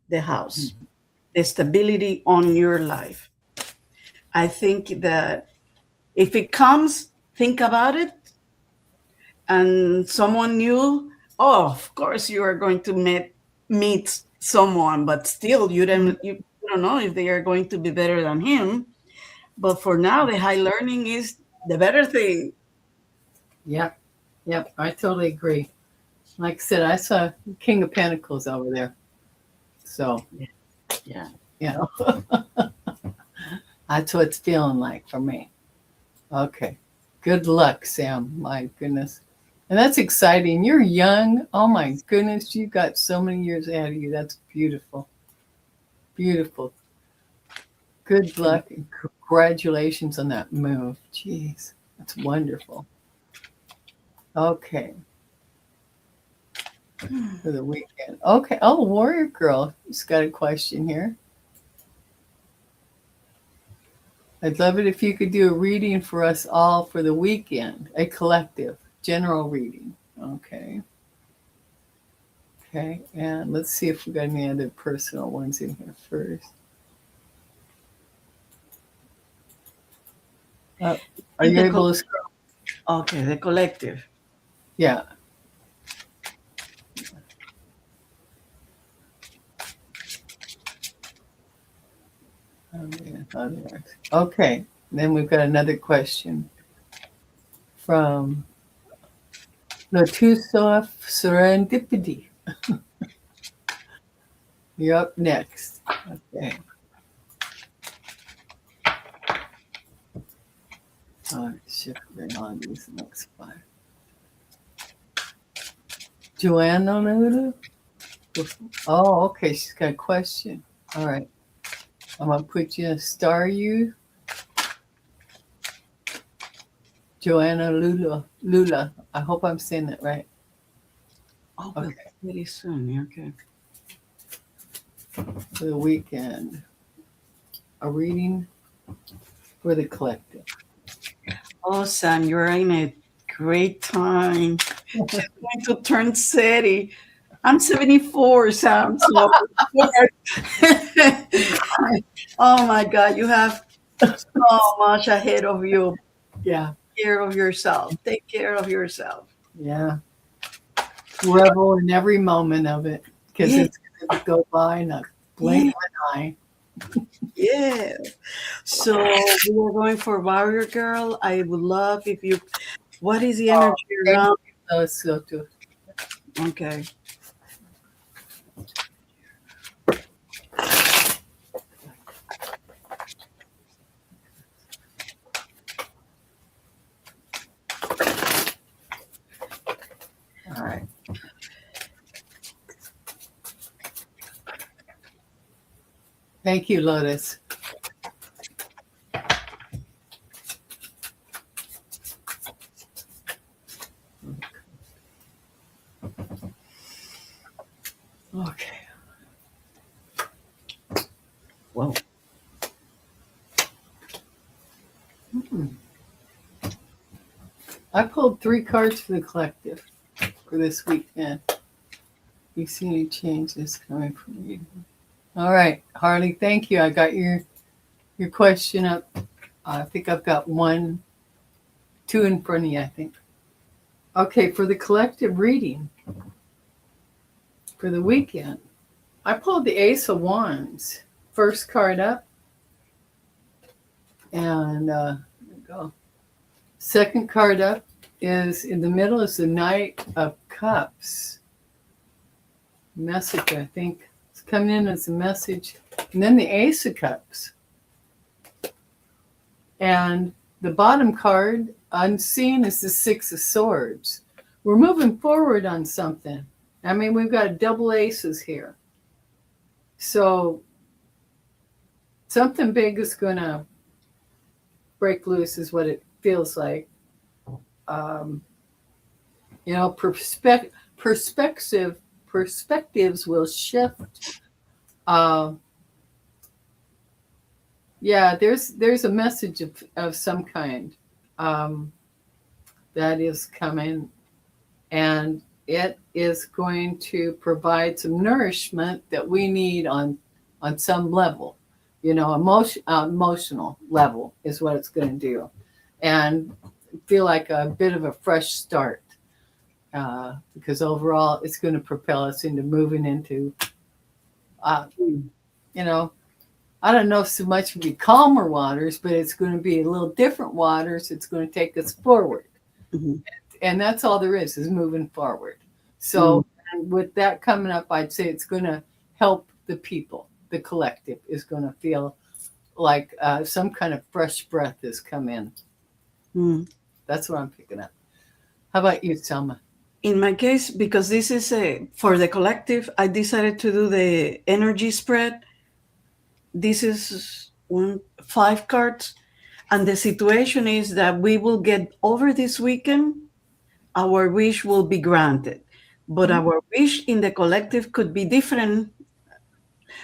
the house, Mhm. the stability on your life. I think that if it comes, think about it, and someone new, oh, of course you are going to meet someone, but still you don't know if they are going to be better than him. But for now, the high learning is the better thing. Yep. Yep. I totally agree. Like I said, I saw King of Pentacles over there. So, Yeah. you know, that's what it's feeling like for me. Okay. Good luck, Sam. My goodness. And that's exciting. You're young. Oh my goodness. You got so many years ahead of you. That's beautiful. Beautiful. Good luck and congratulations on that move. Jeez. That's wonderful. Okay. For the weekend. Okay. Oh, Warrior Girl. She's got a question here. I'd love it if you could do a reading for us all for the weekend, a collective, general reading. Okay. Okay. And let's see if we got any other personal ones in here first. Are you The able to scroll? okay, the collective. Yeah. Okay. Then we've got another question from Latusoff Serendipity. You're up next. Okay. All right, shifting on these next five. Joanna Lulu? Oh, okay. She's got a question. All right. I'm going to put you in star you. Joanna Lula. Lula. I hope I'm saying that right. Oh, Okay. very soon. Okay. For the weekend. A reading for the collective. Oh, Sam, you're in a great time. She's going to turn 30. I'm 74, Sam. So, oh my God, you have so much ahead of you. Yeah. Take care of yourself. Take care of yourself. Yeah. Revel in every moment of it because Yeah, it's going to go by in a blink yeah, of an eye. yeah. So we are going for Warrior Girl. I would love if you. What is the Oh, energy thank around? you. So too. Okay. Thank you, Lotus. Okay. Well, I pulled 3 cards for the collective for this weekend. You see any changes coming from you? All right, Harley, thank you. I got your question up. I think I've got 1, 2 in front of you, I think. Okay, for the collective reading for the weekend, I pulled the Ace of Wands. First card up. And there we go. Second card up is in the middle is the Knight of Cups. Message, I think. It's coming in as a message. And then the Ace of Cups. And the bottom card, unseen, is the Six of Swords. We're moving forward on something. I mean, we've got double aces here. So something big is going to break loose is what it feels like. Perspectives will shift. There's a message of some kind that is coming, and it is going to provide some nourishment that we need on some level. Emotional level is what it's going to do, and feel like a bit of a fresh start, because overall it's going to propel us into moving into, I don't know so much would be calmer waters, but it's going to be a little different waters. It's going to take us forward. mm-hmm. And that's all there is moving forward. So with that coming up, I'd say it's going to help the people. The collective is going to feel like some kind of fresh breath has come in. That's what I'm picking up. How about you, Selma? In my case, because this is for the collective, I decided to do the energy spread. This is 5 cards. And the situation is that we will get over this weekend. Our wish will be granted. But our wish in the collective could be different.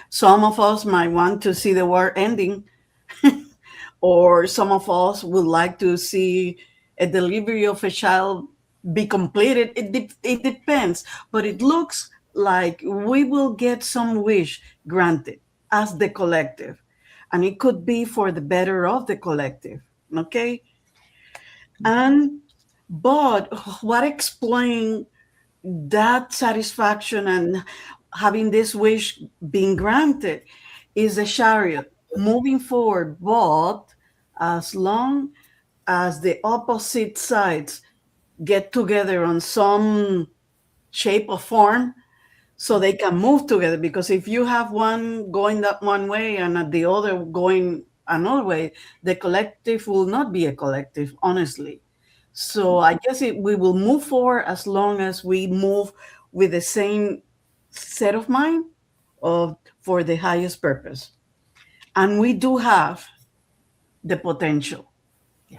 Some of us might want to see the war ending, or some of us would like to see a delivery of a child be completed. It depends, but it looks like we will get some wish granted as the collective, and it could be for the better of the collective. Okay, but what explains that satisfaction and having this wish being granted is a chariot moving forward, but as long as the opposite sides get together on some shape or form, so they can move together. Because if you have one going that one way and the other going another way, the collective will not be a collective, honestly. So I guess we will move forward as long as we move with the same set of mind for the highest purpose. And we do have the potential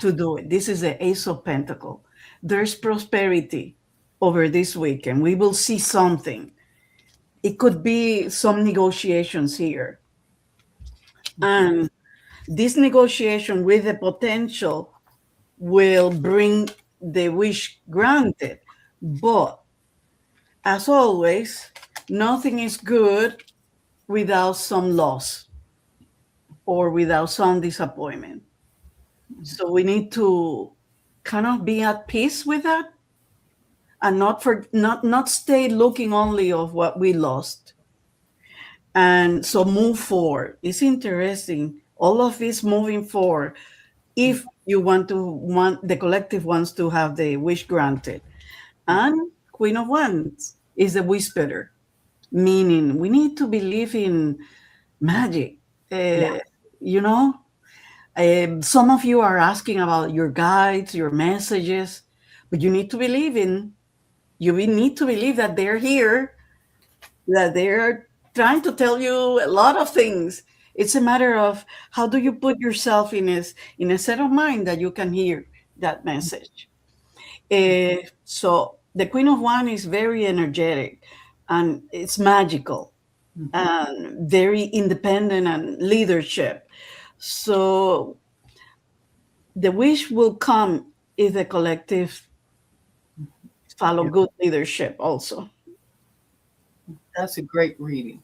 to do it. This is the Ace of Pentacles. There's prosperity over this weekend. We will see something. It could be some negotiations here. And this negotiation with the potential will bring the wish granted. But as always, nothing is good without some loss or without some disappointment. So we need to kind of be at peace with that, and not stay looking only of what we lost. And so move forward. It's interesting. All of this moving forward. If you want the collective wants to have the wish granted. And Queen of Wands is the whisperer, meaning we need to believe in magic. You know, some of you are asking about your guides, your messages, but you need to believe that they're here, that they're trying to tell you a lot of things. It's a matter of how do you put yourself in a set of mind that you can hear that message. So the Queen of One is very energetic and it's magical and very independent and leadership. So the wish will come if the collective follow Yeah, good leadership also. that's a great reading.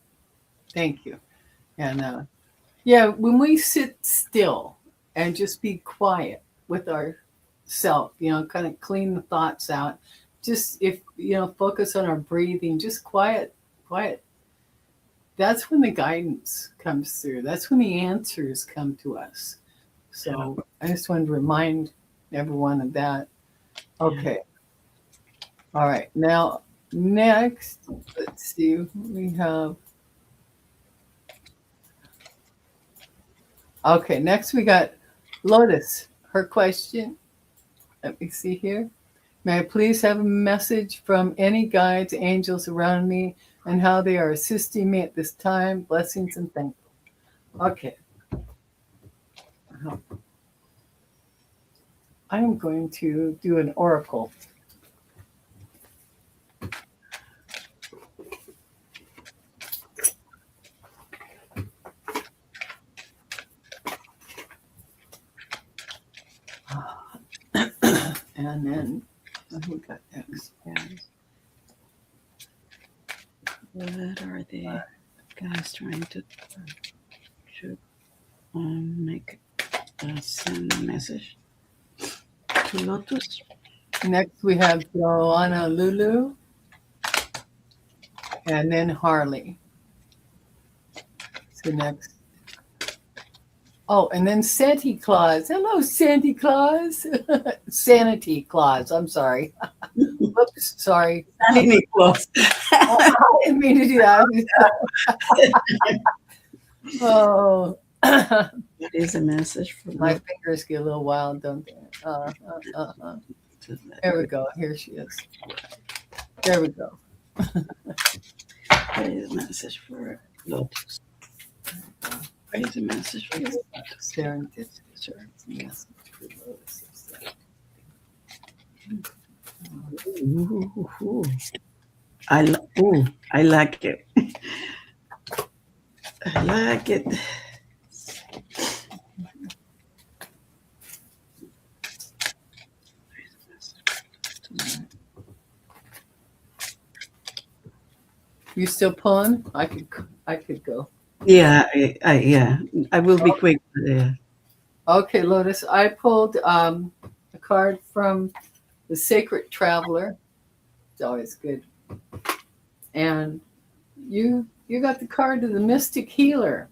Thank you. And yeah, when we sit still and just be quiet with ourself, kind of clean the thoughts out. Just if focus on our breathing, just quiet. That's when the guidance comes through. That's when the answers come to us. So I just wanted to remind everyone of that. Okay. All right. Now, next, let's see. We have. Okay. Next, we got Lotus. Her question. Let me see here. May I please have a message from any guides, angels around me, and how they are assisting me at this time? Blessings and thankful. Okay. I am going to do an oracle. And then who got next? What are the guys trying to make send a message to Lotus? Next we have Joanna Lulu, and then Harley. So next. Oh, and then Santa Claus. Hello, Santa Claus. Sanity Claus. I'm sorry. Whoops, sorry. Sanity Claus. I didn't mean to do that. Oh. What is a message for My fingers get a little wild, don't they? There we go. Here she is. There we go. What is a message for Lotus? What is a message for Lotus? Serendipity. Message for Lotus. Ooh. I like it. I like it. You still pulling? I could go. Yeah, I will be quick. Yeah. Okay, Lotus. I pulled a card from the Sacred Traveler. It's always good. And you got the card of the Mystic Healer.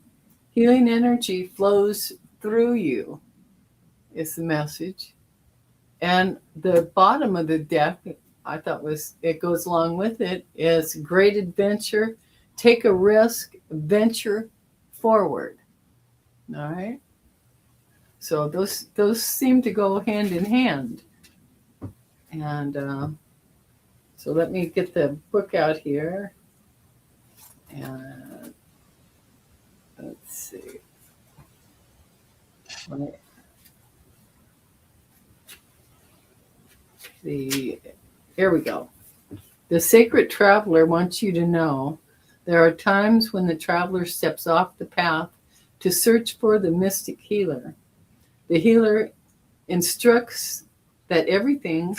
Healing energy flows through you, is the message. And the bottom of the deck, I thought it goes along with it, is great adventure. Take a risk, venture forward. All right. So those seem to go hand in hand. And so let me get the book out here. And let's see. Here we go. The Sacred Traveler wants you to know there are times when the traveler steps off the path to search for the mystic healer. The healer instructs that everything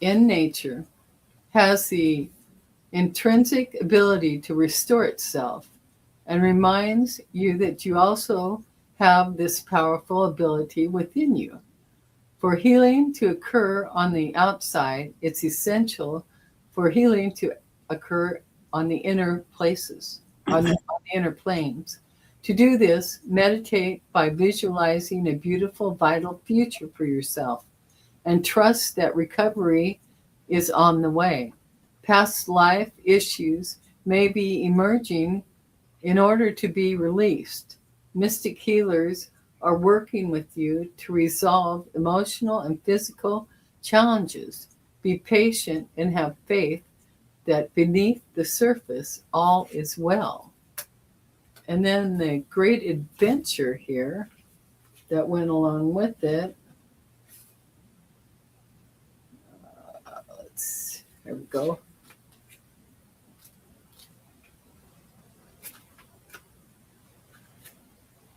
in nature has the intrinsic ability to restore itself, and reminds you that you also have this powerful ability within you. For healing to occur on the outside, it's essential for healing to occur on the inner places, on the inner planes. To do this, meditate by visualizing a beautiful, vital future for yourself and trust that recovery is on the way. Past life issues may be emerging in order to be released. Mystic healers are working with you to resolve emotional and physical challenges Be patient and have faith that beneath the surface all is well. And then the great adventure here that went along with it. There we go.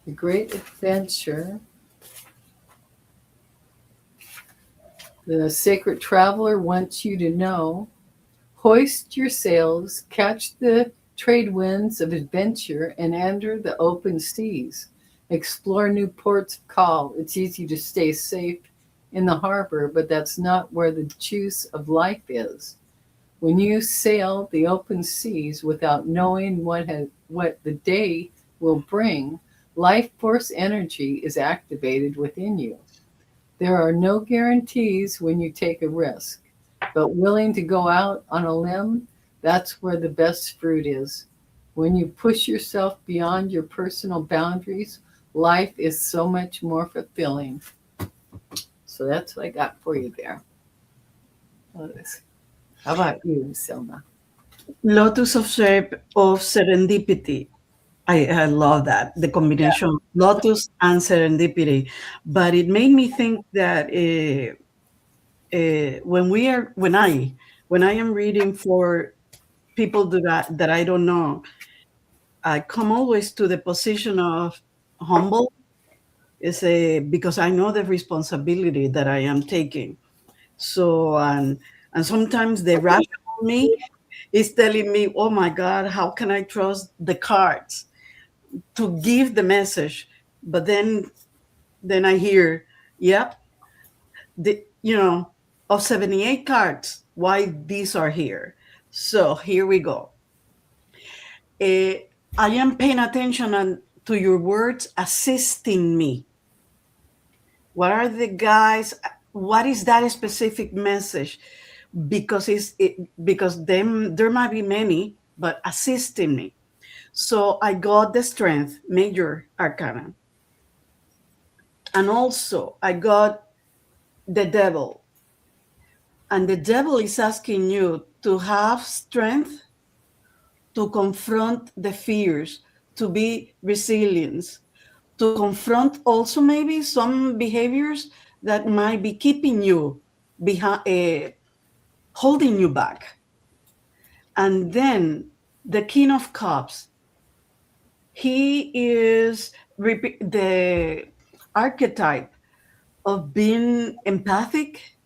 The great adventure. The sacred traveler wants you to know: hoist your sails, catch the trade winds of adventure, and enter the open seas. Explore new ports of call. It's easy to stay safe in the harbor, but that's not where the juice of life is. When you sail the open seas without knowing what the day will bring, life force energy is activated within you. There are no guarantees when you take a risk, but willing to go out on a limb, that's where the best fruit is. When you push yourself beyond your personal boundaries, life is so much more fulfilling. So that's what I got for you there. How about you, Selma? Lotus of, of serendipity. I love that, the combination of lotus and serendipity. But it made me think that when I am reading for people that I don't know, I come always to the position of humble, is a because I know the responsibility that I am taking. So and sometimes the rational me is telling me, "Oh my God, how can I trust the cards to give the message?" But then I hear, "Yep, of 78 cards, why these are here." So here we go. I am paying attention to your words assisting me. What are the guys? What is that specific message? Because there might be many, but assisting me. So I got the strength, major arcana, and also I got the devil. And the devil is asking you to have strength to confront the fears, to be resilient, to confront also maybe some behaviors that might be keeping you behind, holding you back. And then the King of Cups, he is the archetype of being empathic,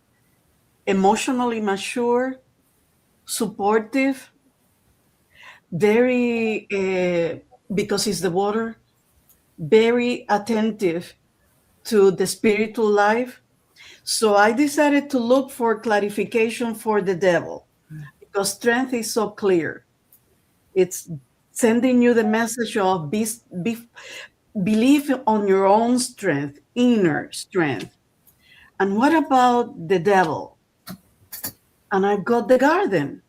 emotionally mature, supportive, very, because it's the water, very attentive to the spiritual life. So I decided to look for clarification for the devil because strength is so clear. It's sending you the message of believe on your own strength, inner strength. And what about the devil? And I've got the garden.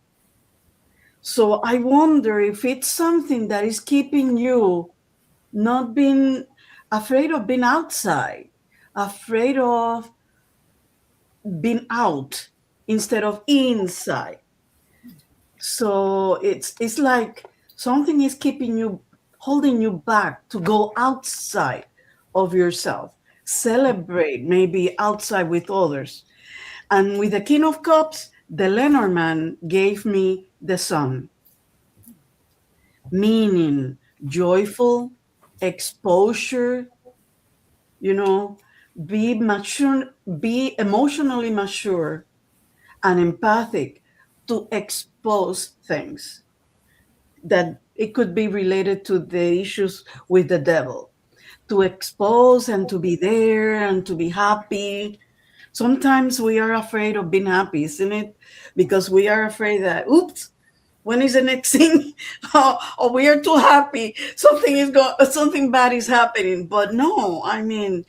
So I wonder if it's something that is keeping you not being afraid of being outside, afraid of being out instead of inside. So it's like something is keeping you, holding you back to go outside of yourself, celebrate maybe outside with others. And with the King of Cups, the Lenormand gave me the sun, meaning joyful, exposure, you know, be mature, be emotionally mature and empathic to expose things that it could be related to the issues with the devil, to expose and to be there and to be happy. Sometimes we are afraid of being happy, isn't it? Because we are afraid that, oops, when is the next thing? Oh, we are too happy. Something bad is happening. But no, I mean,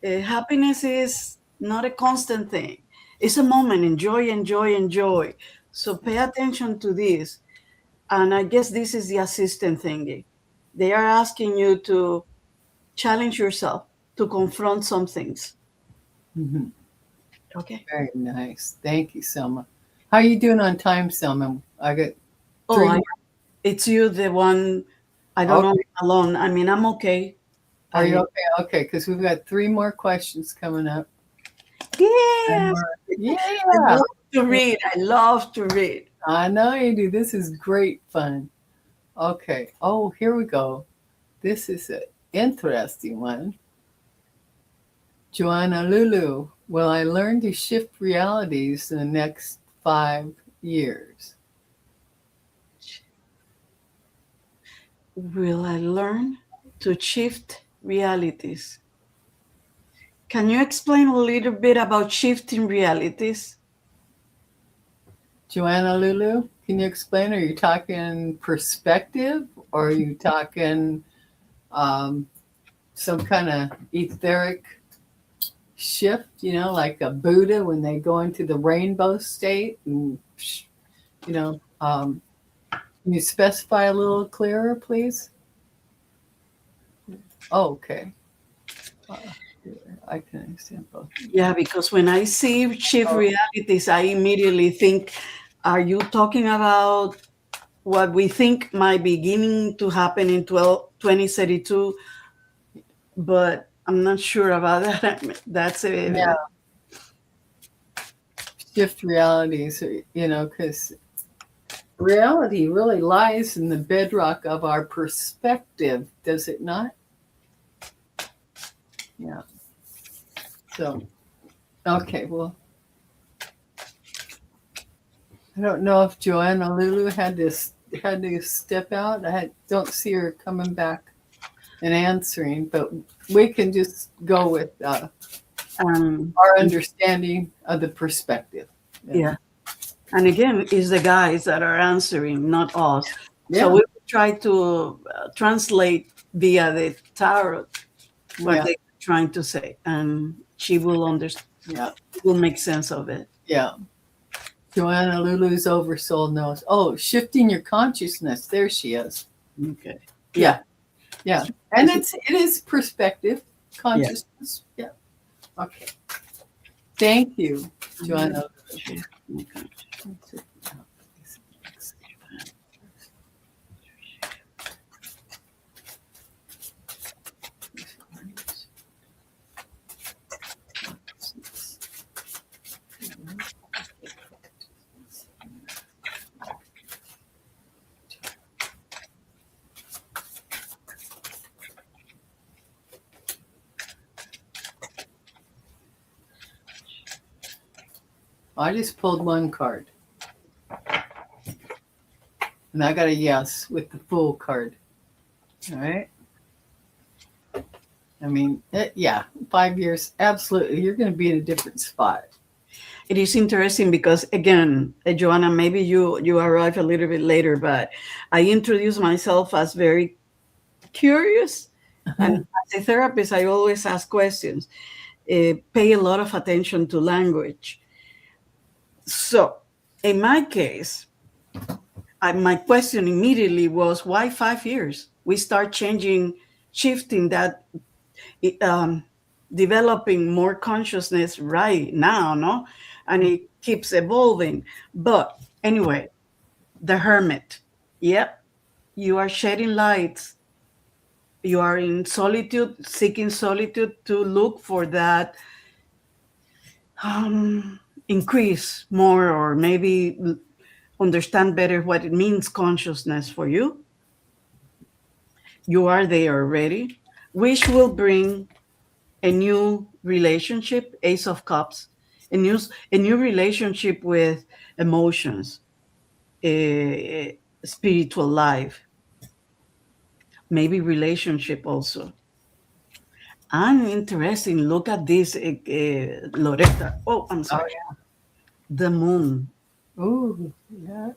happiness is not a constant thing. It's a moment. Enjoy, enjoy, enjoy. So pay attention to this. And I guess this is the assistant thingy. They are asking you to challenge yourself, to confront some things. Mm-hmm. Okay. Very nice. Thank you, Selma. How you doing on time, Selma? I got Oh, three more. it's you, the one. I don't know Okay. alone. I mean, I'm okay. Are you I okay? Okay, because we've got three more questions coming up. And Yes. I yeah. love to read. I love to read. I know you do. This is great fun. Okay. Oh, here we go. This is an interesting one. Joanna Lulu, will I learn to shift realities in the next 5 years? Will I learn to shift realities? Can you explain a little bit about shifting realities? Joanna Lulu, can you explain? Are you talking perspective or are you talking um, some kind of etheric shift, like a Buddha when they go into the rainbow state? And, can you specify a little clearer, please? Oh, okay. Uh, I can understand both. Yeah, because when I see shift Oh, realities, I immediately think, are you talking about what we think might beginning to happen in 2032? But I'm not sure about that. That's yeah, a shift realities, because reality really lies in the bedrock of our perspective, does it not? Yeah. So, okay, well, I don't know if Joanna Lulu had to step out. Don't see her coming back and answering, but we can just go with um, our understanding of the perspective. yeah. And again, it's the guys that are answering, not us. So Yeah. we will try to translate via the tarot what Yeah. they're trying to say, and she will understand. Yeah. Will make sense of it. Yeah. Joanna Lulu's oversoul knows. Oh, shifting your consciousness. There she is. Okay. Yeah. Yeah. Yeah. And it is perspective, Yeah. consciousness. Yeah. Okay. Thank you, Joanna. Okay. I just pulled one card, and I got a yes with the Fool card. All right. I mean, yeah, 5 years, absolutely. You're going to be in a different spot. It is interesting because again, Joanna, maybe you arrive a little bit later, but I introduce myself as very curious, and as a therapist, I always ask questions. Pay a lot of attention to language. So, in my case, my question immediately was, why 5 years? We start changing, shifting that, um, developing more consciousness right now, no? And it keeps evolving. But anyway, the hermit. Yep, you are shedding lights. You are in solitude, seeking solitude to look for that increase more, or maybe understand better what it means consciousness for you. You are there already, which will bring a new relationship, Ace of Cups, a new relationship with emotions, a spiritual life, maybe relationship also. I'm interested. Look at this, Loretta. Oh, I'm Oh, sorry. The moon. yeah. Ooh, yeah.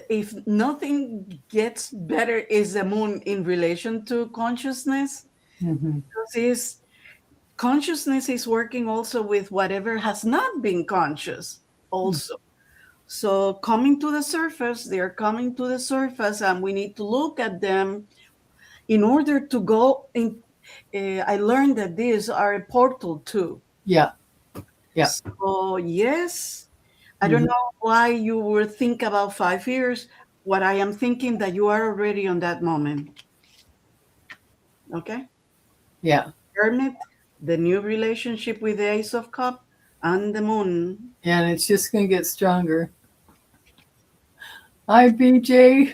If nothing gets better, is the moon in relation to consciousness? Mm-hmm. Because consciousness is working also with whatever has not been conscious also. So coming to the surface, they're coming to the surface, and we need to look at them in order to go in. I learned that these are a portal too. Yeah. Yeah. So yes, I don't Mhm. know why you would think about 5 years. What I am thinking that you are already on that moment. Okay. Yeah. Hermit, the new relationship with the Ace of Cup and the Moon. And it's just going to get stronger. Hi, BJ.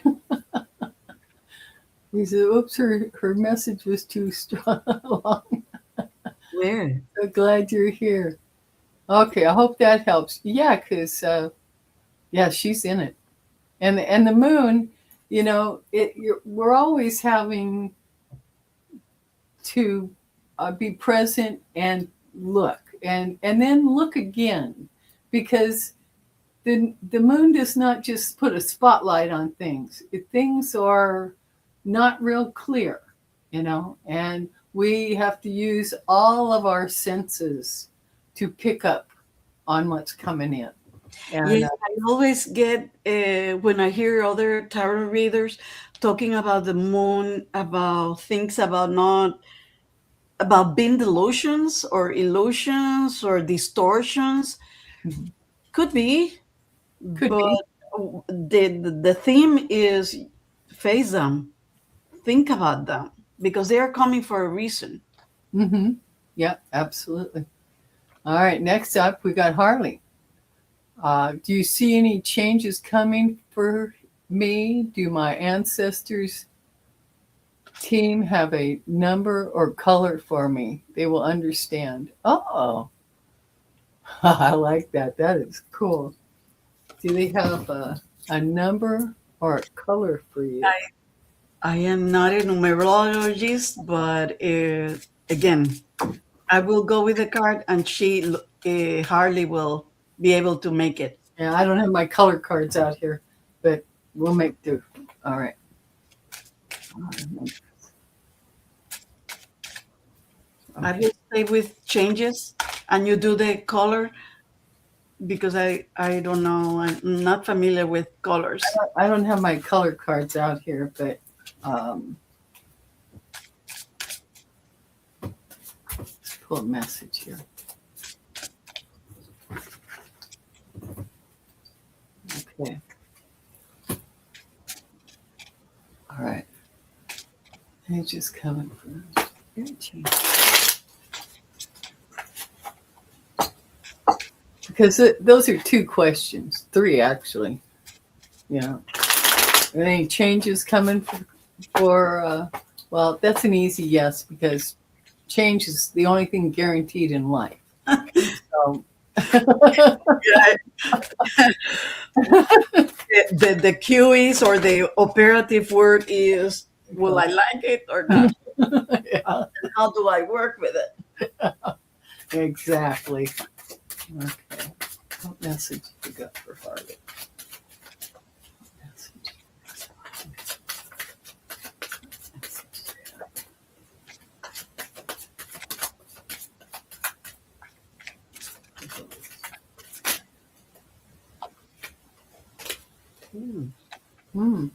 He said, oops, her message was too strong. Where? So glad you're here. Okay, I hope that helps. Yeah, because, yeah, she's in it. And the moon, we're always having to be present and look and then look again because the moon does not just put a spotlight on things. Things are not real clear, and we have to use all of our senses to pick up on what's coming in. And Yes, I always get when I hear other tarot readers talking about the moon, about things about not about being delusions or illusions or distortions. Could be, could but be. the theme is face them, think about them, because they are coming for a reason. Mm-hmm. Yeah, absolutely. All right, next up we got Harley. Do you see any changes coming for me? Do my ancestors' team have a number or color for me? They will understand. Oh, I like that. That is cool. Do they have a number or a color for you? I am not a numerologist, but again, I will go with the card, and she hardly will be able to make it. Yeah, I don't have my color cards out here, but we'll make do. All right. I Okay. will stay with changes, and you do the color because I don't know. I'm not familiar with colors. I don't have my color cards out here, but um, let's pull a message here. Okay. All right. It's just coming from because those are two questions, three actually. Yeah. Any changes coming for well, that's an easy yes because change is the only thing guaranteed in life. So The cue is, or the operative word is, will I like it or not? yeah, And how do I work with it? exactly. Okay. What message you got for Harvey? Hmm.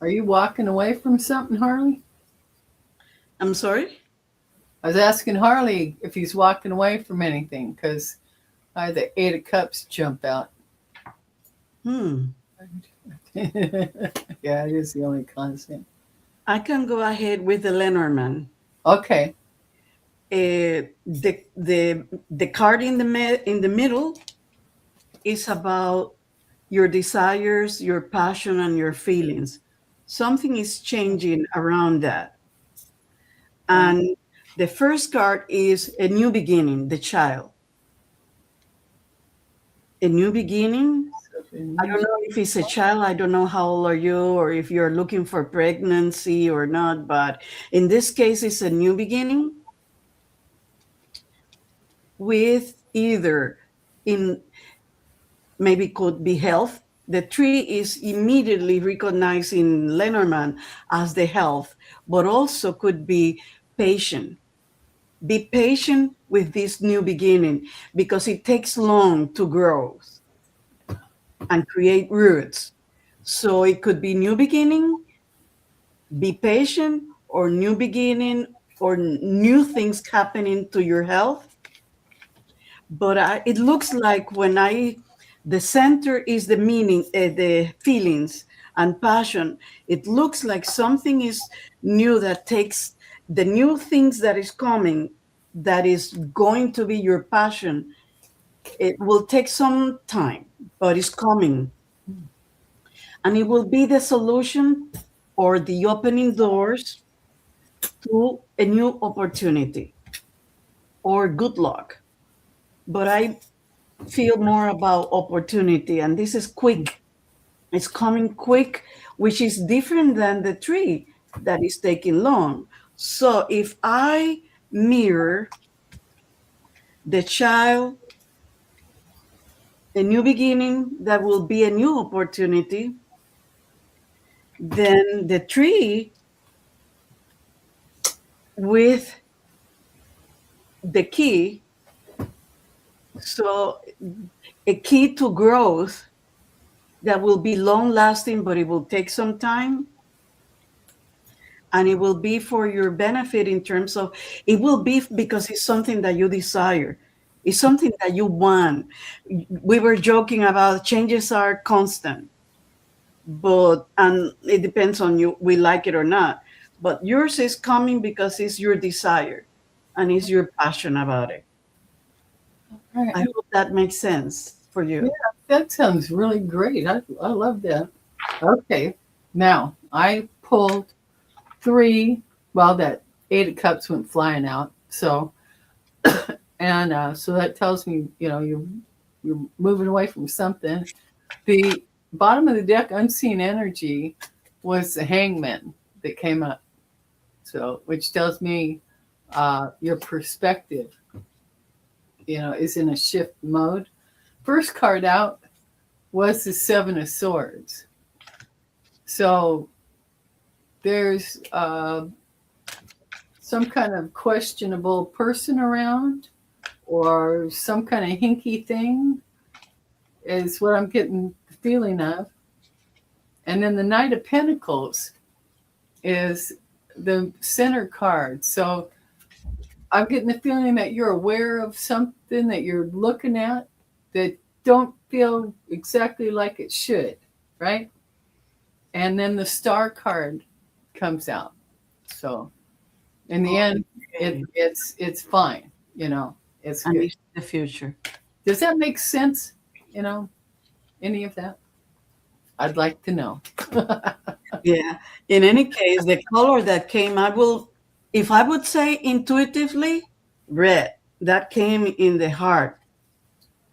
Are you walking away from something, Harley? I'm sorry? I was asking Harley if he's walking away from anything because the Eight of Cups jump out. Hmm. Yeah, it is the only constant. I can go ahead with the Lenormand. Okay. The card in the middle is about your desires, your passion, and your feelings. Something is changing around that. And the first card is a new beginning, the child. A new beginning. I don't know if it's a child. I don't know how old are you, or if you're looking for pregnancy or not. But in this case, it's a new beginning with either in maybe could be health. The tree is immediately recognizing Lenormand as the health, but also could be patient. Be patient with this new beginning because it takes long to grow and create roots. So it could be new beginning, be patient, or new beginning or new things happening to your health. But it looks like the center is the meaning, the feelings and passion. It looks like something is new that takes the new things that is coming, that is going to be your passion. It will take some time, but it's coming. And it will be the solution or the opening doors to a new opportunity or good luck. But I feel more about opportunity, and this is quick. It's coming quick, which is different than the tree that is taking long. So if I mirror the child, a new beginning that will be a new opportunity, then the tree with the key. So a key to growth that will be long lasting, but it will take some time. And it will be for your benefit in terms of, it will be because it's something that you desire. It's something that you want. We were joking about changes are constant, and it depends on you, we like it or not. But yours is coming because it's your desire and it's your passion about it. All right. I hope that makes sense for Yeah, you. that sounds really great. I love that. Okay. Now, I pulled three. Well, that eight of cups went flying out. So, and so that tells me, you're moving away from something. The bottom of the deck, unseen energy, was the hangman that came up. So, which tells me your perspective, is in a shift mode. First card out was the Seven of Swords. So there's some kind of questionable person around, or some kind of hinky thing, is what I'm getting the feeling of. And then the Knight of Pentacles is the center card. So I'm getting the feeling that you're aware of something that you're looking at that don't feel exactly like it should, right? And then the Star card comes out. So in the end, Okay. it's fine. It's And good. it's the future. Does that make sense? Any of that? I'd like to know. Yeah. In any case, the color that came, if I would say intuitively, red. That came in the heart.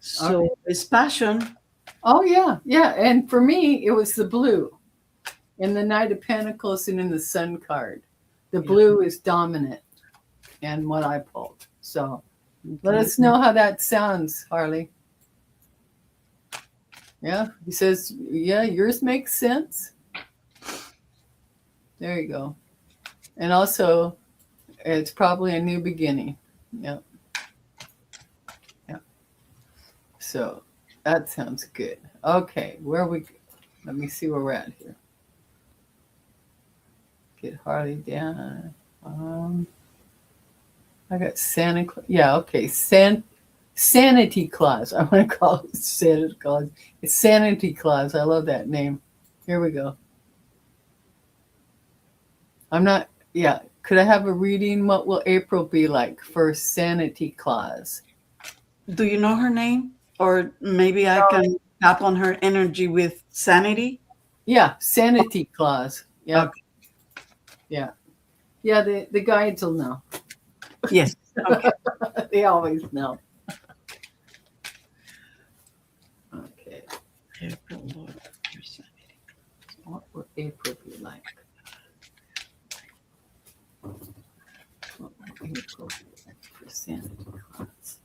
Okay. So it's passion. Oh yeah, yeah. And for me, it was the blue in the Knight of Pentacles and in the Sun card. The Yeah. blue is dominant and what I pulled. So let Okay. us know how that sounds, Harley. Yeah, he says, yeah, yours makes sense. There you go. And also, it's probably a new beginning. Yeah. Yeah. So that sounds good. Okay, let me see where we're at here. Get Harley down. I got Santa Claus. Yeah, okay. Sanity Claus. I want to call it Santa Claus. It's Sanity Claus. I love that name. Here we go. I'm not, yeah. Could I have a reading? What will April be like for Sanity Claus? Do you know her name? Or maybe I can tap on her energy with sanity? Yeah, Sanity Claus. Yeah, Okay. yeah. Yeah, the guides will know. Yes. Okay. They always know. Okay. April, Lord, your sanity. What will April be like? What will April be like for Sanity Claus?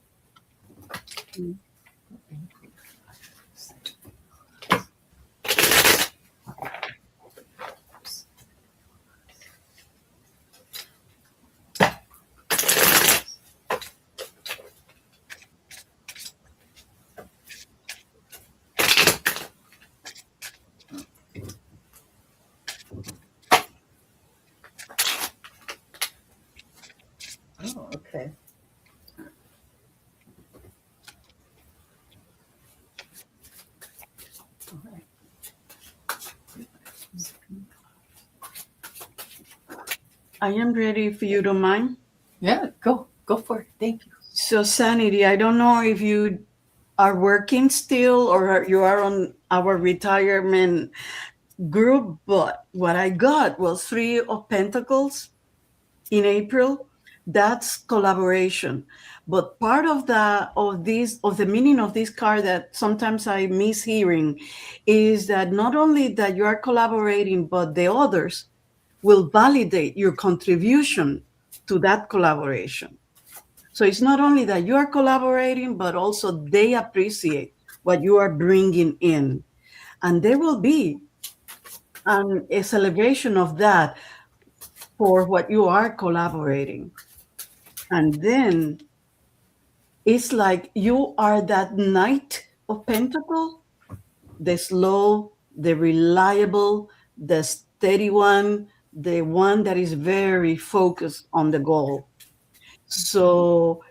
I am ready if you don't mind. Yeah, go for it. Thank you. So, Sanity, I don't know if you are working still or you are on our retirement group, but what I got was Three of Pentacles in April. That's collaboration. But part of the meaning of this card that sometimes I miss hearing is that not only that you are collaborating, but the others will validate your contribution to that collaboration. So it's not only that you are collaborating, but also they appreciate what you are bringing in. And there will be a celebration of that for what you are collaborating. And then it's like you are that Knight of Pentacle, the slow, the reliable, the steady one, the one that is very focused on the goal. So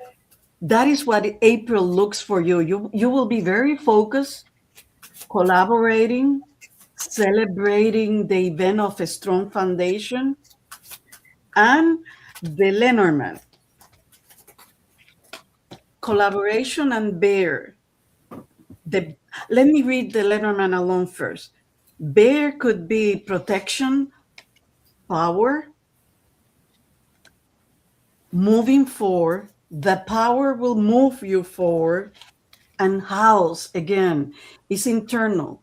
that is what April looks for you. You will be very focused, collaborating, celebrating the event of a strong foundation, and the Lenormand. Collaboration and bear. The, let me read the Lenormand alone first. Bear could be protection, power, moving forward. The power will move you forward. And house, again, is internal.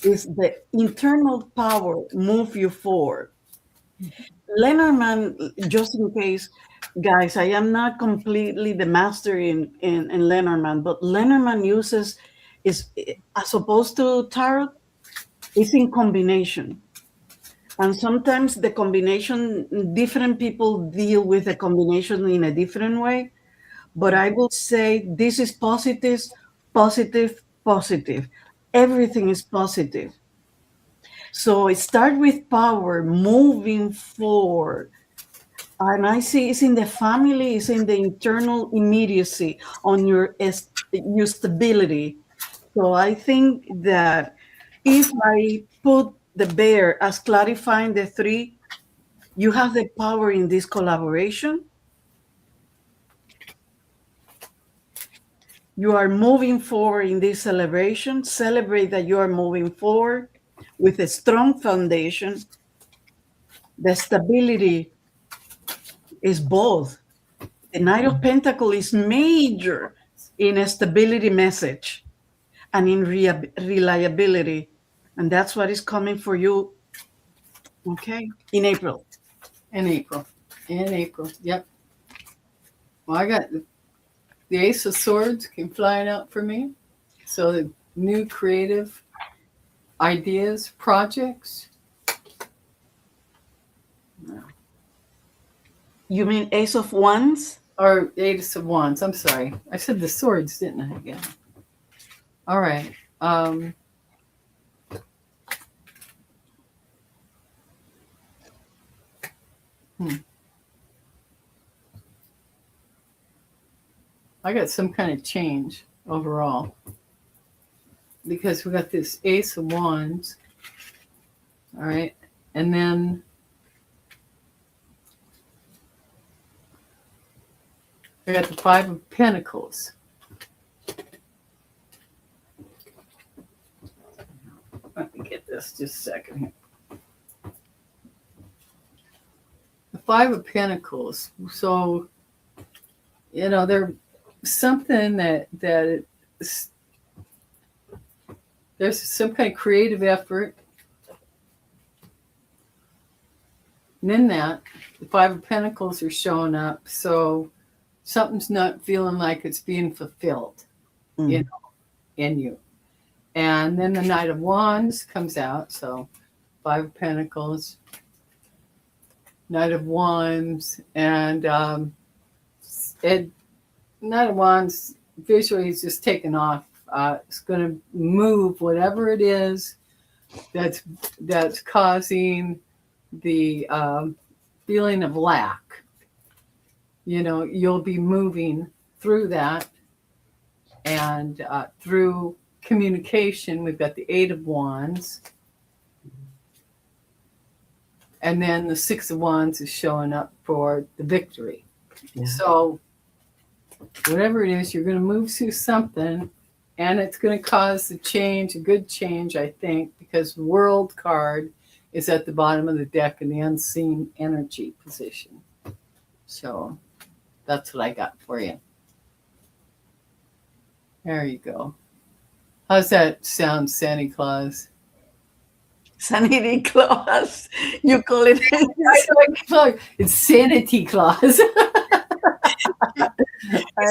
Is the internal power move you forward. Lenormand, just in case, guys, I am not completely the master in Lenormand, but Lenormand uses is as opposed to tarot, it's in combination. And sometimes the combination, different people deal with the combination in a different way. But I will say this is positive, positive, positive. Everything is positive. So it start with power, moving forward. And I see it's in the family, it's in the internal immediacy on your stability. So I think that if I put the bear as clarifying the three, you have the power in this collaboration. You are moving forward in this celebration. Celebrate that you are moving forward with a strong foundation. The stability is both. The Knight of Pentacles is major in a stability message and in reliability. And that's what is coming for you, okay, in April. In April. In April. Yep. Well, I got the Ace of Swords came flying out for me. So the new creative ideas, projects. You mean Ace of Wands? Or Ace of Wands. I'm sorry. I said the swords, didn't I? Yeah. All right. I got some kind of change overall because we got this Ace of Wands. All right. And then I got the Five of Pentacles. Let me get this just a second here. The Five of Pentacles. So, there's something that there's some kind of creative effort. And in that, the Five of Pentacles are showing up. So something's not feeling like it's being fulfilled, in you. And then the Knight of Wands comes out. So Five of Pentacles, Knight of Wands, and Knight of Wands visually is just taken off. It's going to move whatever it is that's causing the feeling of lack. You'll be moving through that, and through communication, we've got the Eight of Wands, and then the Six of Wands is showing up for the victory. Yeah. So whatever it is, you're going to move through something, and it's going to cause a change, a good change, I think, because World card is at the bottom of the deck in the unseen energy position. So that's what I got for you. There you go. How's that sound, Santa Claus? Sanity Claus, you call it. It's Sanity Claus. It's,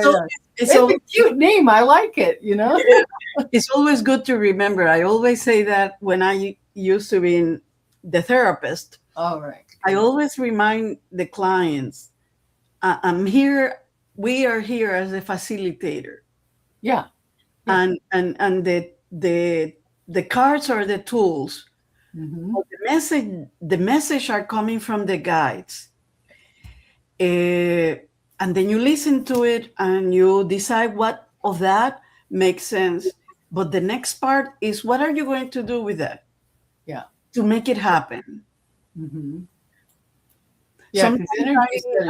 al- it's, It's al- a cute name. I like it, it's always good to remember. I always say that when I used to be the therapist, All right. I always remind the clients, I'm here, we are here as a facilitator. Yeah. And the cards are the tools. Mm-hmm. But the message are coming from the guides. And then you listen to it and you decide what of that makes sense. But the next part is, what are you going to do with that? Yeah. To make it happen. Mm-hmm. Yeah, Sometimes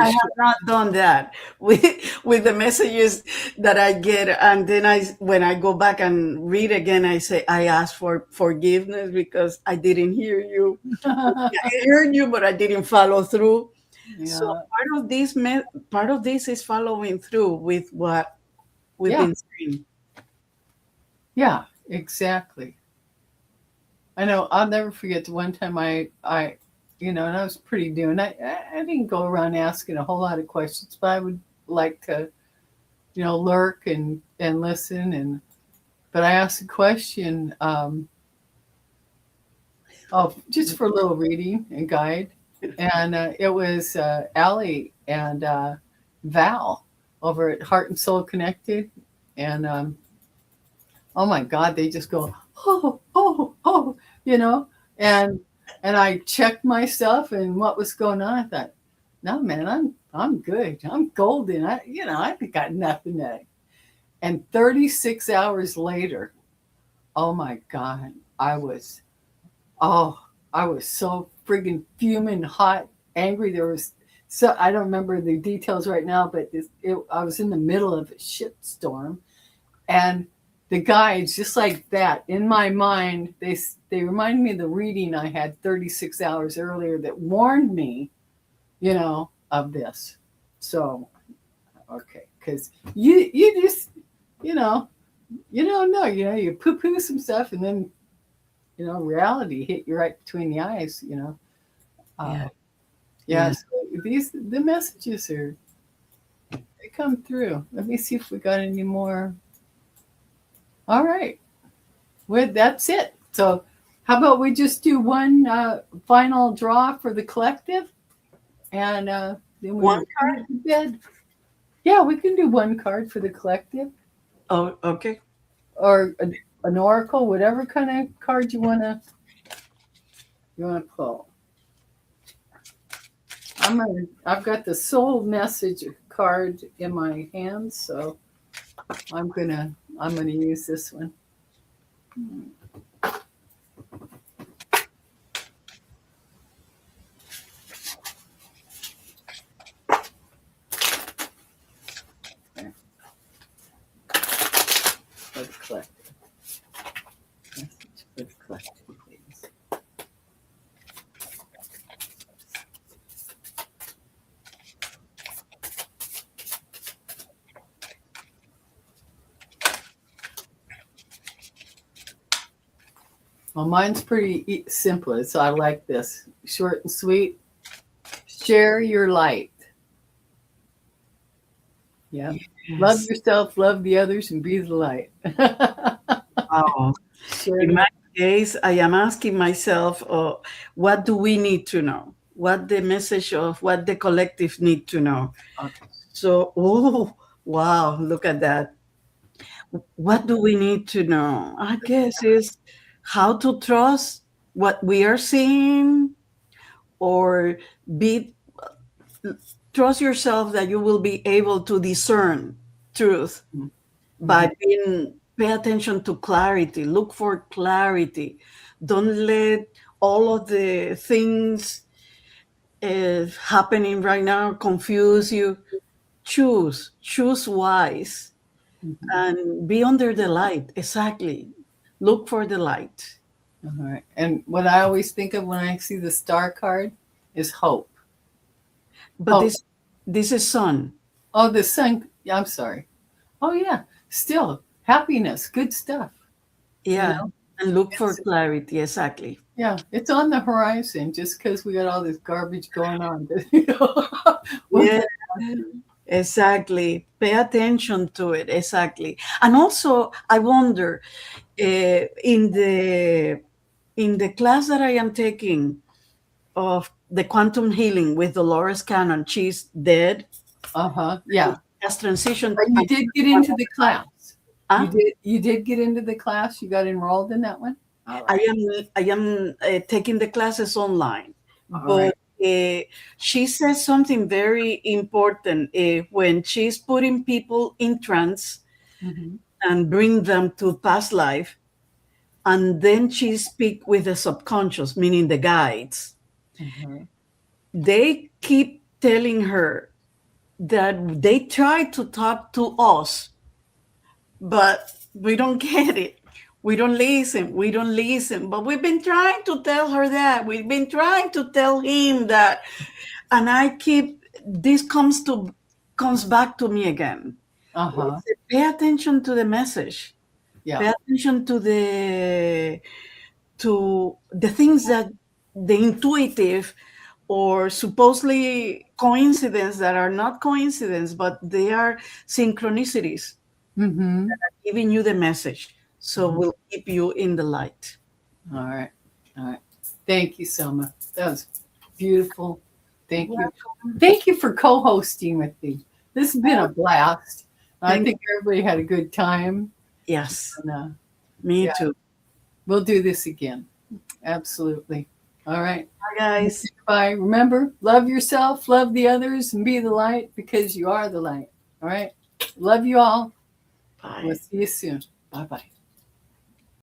I have not done that with the messages that I get, and then when I go back and read again, I say I ask for forgiveness because I didn't hear you. I heard you, but I didn't follow through. Yeah. So part of this is following through with what we've been saying. Yeah, exactly. I know. I'll never forget the one time I and I was pretty new, and I didn't go around asking a whole lot of questions, but I would like to, lurk and listen, but I asked a question, just for a little reading and guide, and it was Allie and Val over at Heart and Soul Connected, and oh my God, they just go, oh, oh, oh, and I checked myself and what was going on. I thought, no, man, I'm good. I'm golden. I got nothing to. And 36 hours later, oh my God, I was so friggin' fuming, hot, angry. I don't remember the details right now, but I was in the middle of a shitstorm, and the guides, just like that, in my mind, they remind me of the reading I had 36 hours earlier that warned me, of this. So, okay, because you just, you don't know, you poo-poo some stuff, and then, reality hit you right between the eyes, Yeah. So the messages they come through. Let me see if we got any more. All right. Well, that's it. So how about we just do one final draw for the collective, and then we One card to bed. Yeah, we can do one card for the collective. Oh, okay. Or an oracle, whatever kind of card you wanna pull. I've got the soul message card in my hands, so I'm gonna use this one. For the collective. Message for the collective, please. Well, mine's pretty simple, so I like this. Short and sweet. Share your light. Yeah. Yes. Love yourself, love the others, and be the light. Wow. In my case, I am asking myself, what do we need to know? What the message of what the collective need to know? Okay. So, oh, wow, look at that. What do we need to know? I guess is how to trust what we are seeing, or trust yourself that you will be able to discern truth by pay attention to clarity. Look for clarity. Don't let all of the things is happening right now confuse you, choose wise, Mhm. and be under the light. Exactly. Look for the light. All right. And what I always think of when I see the star card is hope. But Hope. this is sun. Oh, the sun. Yeah, I'm sorry. Oh, yeah. Still happiness, good stuff. You Yeah. know, And look for it's clarity. Exactly. yeah, it's on the horizon. Just because we got all this garbage going on, we'll Yeah. get out there. Exactly. Pay attention to it. Exactly. And also, I wonder, in the class that I am taking of the quantum healing with Dolores Cannon, she's dead. Uh huh. Yeah. Has transitioned. But you did get into the class. You Ah, did. You did get into the class. You got enrolled in that one. All I right. am taking the classes online, All right. but she says something very important when she's putting people in trance Mm-hmm. and bring them to past life, and then she speak with the subconscious, meaning the guides. Uh-huh. They keep telling her that they try to talk to us, but we don't get it. We don't listen. We don't listen. But we've been trying to tell her that. We've been trying to tell him that. And I keep this comes back to me again. Uh-huh. Pay attention to the message. Yeah. Pay attention to the things that the intuitive or supposedly coincidence that are not coincidence, but they are synchronicities Mm-hmm. giving you the message. So Mhm. we'll keep you in the light. All right. All right. Thank you, Selma. That was beautiful. Thank you. Thank you for co-hosting with me. This has been a blast. I Thank think everybody had a good time. Yes, And, me yeah, too. we'll do this again. Absolutely. All right. Bye, guys. Bye. Remember, love yourself, love the others, and be the light because you are the light. All right. Love you all. We'll Bye. see you soon. Bye bye.